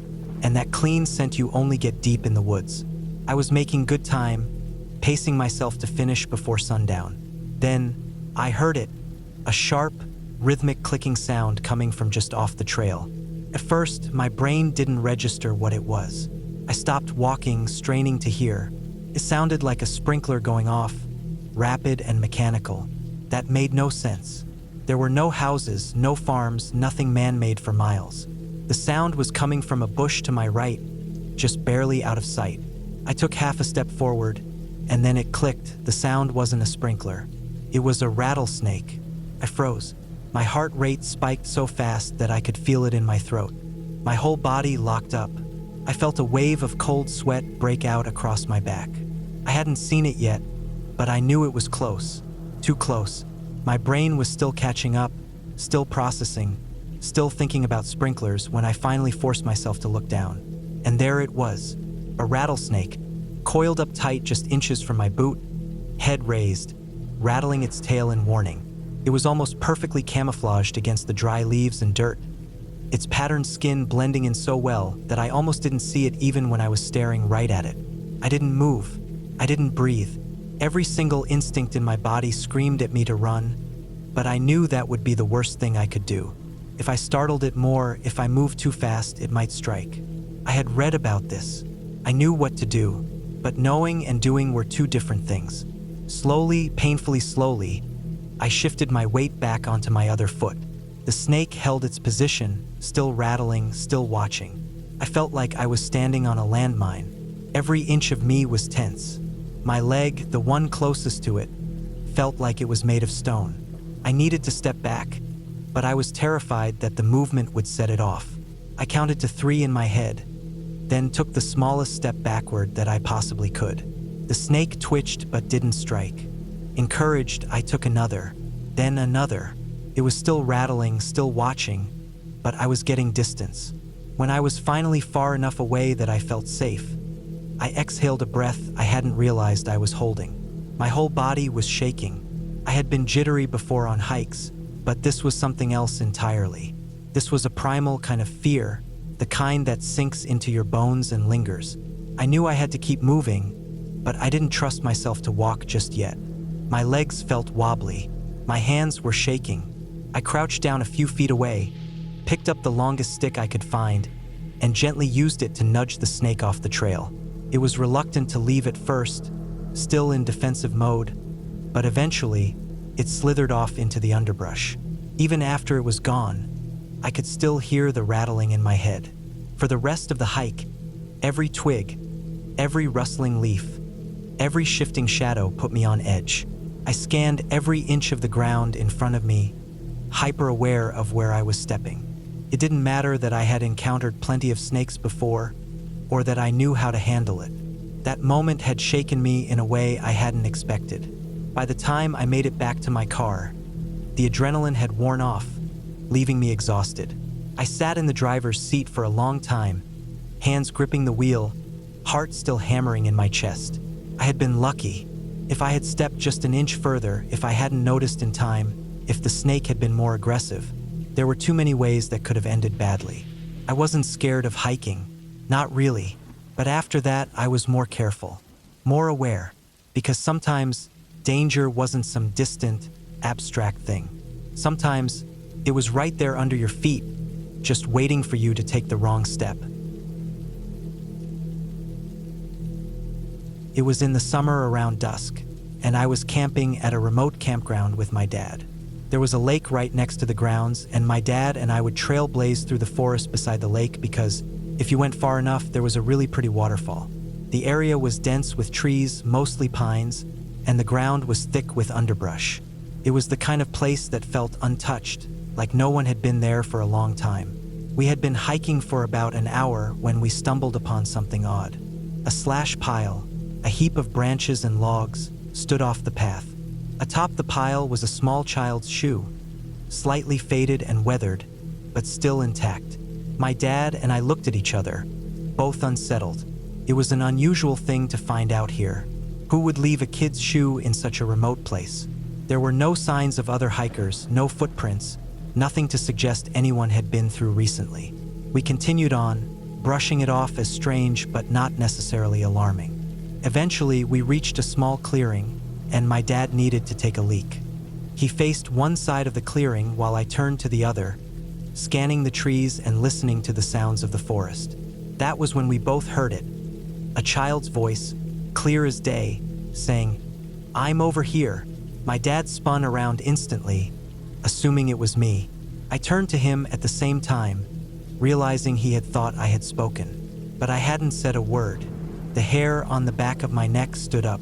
and that clean scent you only get deep in the woods. I was making good time, pacing myself to finish before sundown. Then, I heard it, a sharp, rhythmic clicking sound coming from just off the trail. At first, my brain didn't register what it was. I stopped walking, straining to hear. It sounded like a sprinkler going off, rapid and mechanical. That made no sense. There were no houses, no farms, nothing man-made for miles. The sound was coming from a bush to my right, just barely out of sight. I took half a step forward, and then it clicked. The sound wasn't a sprinkler. It was a rattlesnake. I froze. My heart rate spiked so fast that I could feel it in my throat. My whole body locked up. I felt a wave of cold sweat break out across my back. I hadn't seen it yet, but I knew it was close. Too close. My brain was still catching up, still processing, still thinking about sprinklers when I finally forced myself to look down. And there it was, a rattlesnake, coiled up tight just inches from my boot, head raised, rattling its tail in warning. It was almost perfectly camouflaged against the dry leaves and dirt, its patterned skin blending in so well that I almost didn't see it even when I was staring right at it. I didn't move. I didn't breathe. Every single instinct in my body screamed at me to run, but I knew that would be the worst thing I could do. If I startled it more, if I moved too fast, it might strike. I had read about this. I knew what to do, but knowing and doing were two different things. Slowly, painfully slowly, I shifted my weight back onto my other foot. The snake held its position, still rattling, still watching. I felt like I was standing on a landmine. Every inch of me was tense. My leg, the one closest to it, felt like it was made of stone. I needed to step back, but I was terrified that the movement would set it off. I counted to 3 in my head, then took the smallest step backward that I possibly could. The snake twitched but didn't strike. Encouraged, I took another, then another. It was still rattling, still watching, but I was getting distance. When I was finally far enough away that I felt safe, I exhaled a breath I hadn't realized I was holding. My whole body was shaking. I had been jittery before on hikes, but this was something else entirely. This was a primal kind of fear, the kind that sinks into your bones and lingers. I knew I had to keep moving, but I didn't trust myself to walk just yet. My legs felt wobbly. My hands were shaking. I crouched down a few feet away, picked up the longest stick I could find, and gently used it to nudge the snake off the trail. It was reluctant to leave at first, still in defensive mode, but eventually, it slithered off into the underbrush. Even after it was gone, I could still hear the rattling in my head. For the rest of the hike, every twig, every rustling leaf, every shifting shadow put me on edge. I scanned every inch of the ground in front of me, hyper-aware of where I was stepping. It didn't matter that I had encountered plenty of snakes before, or that I knew how to handle it. That moment had shaken me in a way I hadn't expected. By the time I made it back to my car, the adrenaline had worn off, leaving me exhausted. I sat in the driver's seat for a long time, hands gripping the wheel, heart still hammering in my chest. I had been lucky. If I had stepped just an inch further, if I hadn't noticed in time, if the snake had been more aggressive, there were too many ways that could have ended badly. I wasn't scared of hiking, not really, but after that I was more careful, more aware, because sometimes danger wasn't some distant, abstract thing. Sometimes it was right there under your feet, just waiting for you to take the wrong step. It was in the summer around dusk, and I was camping at a remote campground with my dad. There was a lake right next to the grounds, and my dad and I would trailblaze through the forest beside the lake because if you went far enough, there was a really pretty waterfall. The area was dense with trees, mostly pines, and the ground was thick with underbrush. It was the kind of place that felt untouched, like no one had been there for a long time. We had been hiking for about an hour when we stumbled upon something odd. A slash pile, a heap of branches and logs, stood off the path. Atop the pile was a small child's shoe, slightly faded and weathered, but still intact. My dad and I looked at each other, both unsettled. It was an unusual thing to find out here. Who would leave a kid's shoe in such a remote place? There were no signs of other hikers, no footprints, nothing to suggest anyone had been through recently. We continued on, brushing it off as strange but not necessarily alarming. Eventually, we reached a small clearing, and my dad needed to take a leak. He faced one side of the clearing while I turned to the other, scanning the trees and listening to the sounds of the forest. That was when we both heard it. A child's voice, clear as day, saying, "I'm over here." My dad spun around instantly, assuming it was me. I turned to him at the same time, realizing he had thought I had spoken. But I hadn't said a word. The hair on the back of my neck stood up.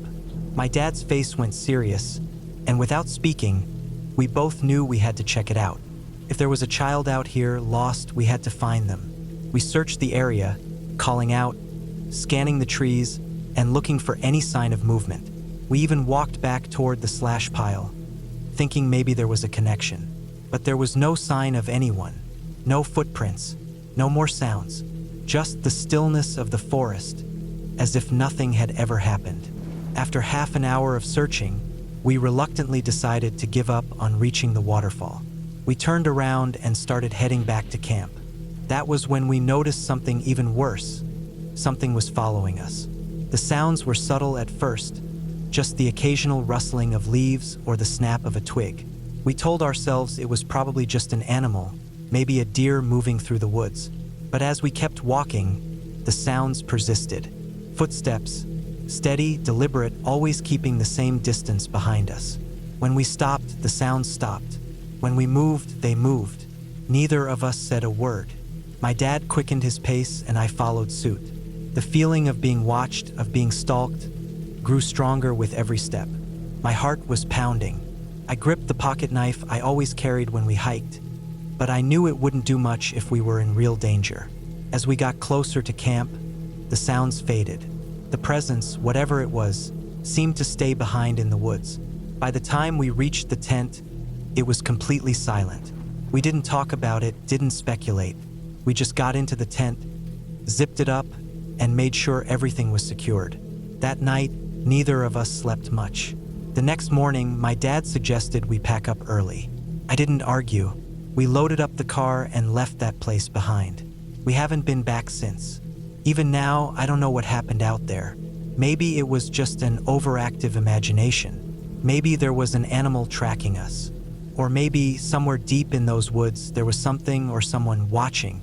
My dad's face went serious, and without speaking, we both knew we had to check it out. If there was a child out here lost, we had to find them. We searched the area, calling out, scanning the trees, and looking for any sign of movement. We even walked back toward the slash pile, thinking maybe there was a connection. But there was no sign of anyone, no footprints, no more sounds, just the stillness of the forest, as if nothing had ever happened. After half an hour of searching, we reluctantly decided to give up on reaching the waterfall. We turned around and started heading back to camp. That was when we noticed something even worse. Something was following us. The sounds were subtle at first, just the occasional rustling of leaves or the snap of a twig. We told ourselves it was probably just an animal, maybe a deer moving through the woods. But as we kept walking, the sounds persisted. Footsteps, steady, deliberate, always keeping the same distance behind us. When we stopped, the sounds stopped. When we moved, they moved. Neither of us said a word. My dad quickened his pace and I followed suit. The feeling of being watched, of being stalked, grew stronger with every step. My heart was pounding. I gripped the pocket knife I always carried when we hiked, but I knew it wouldn't do much if we were in real danger. As we got closer to camp, the sounds faded. The presence, whatever it was, seemed to stay behind in the woods. By the time we reached the tent, it was completely silent. We didn't talk about it, didn't speculate. We just got into the tent, zipped it up, and made sure everything was secured. That night, neither of us slept much. The next morning, my dad suggested we pack up early. I didn't argue. We loaded up the car and left that place behind. We haven't been back since. Even now, I don't know what happened out there. Maybe it was just an overactive imagination. Maybe there was an animal tracking us. Or maybe somewhere deep in those woods, there was something or someone watching,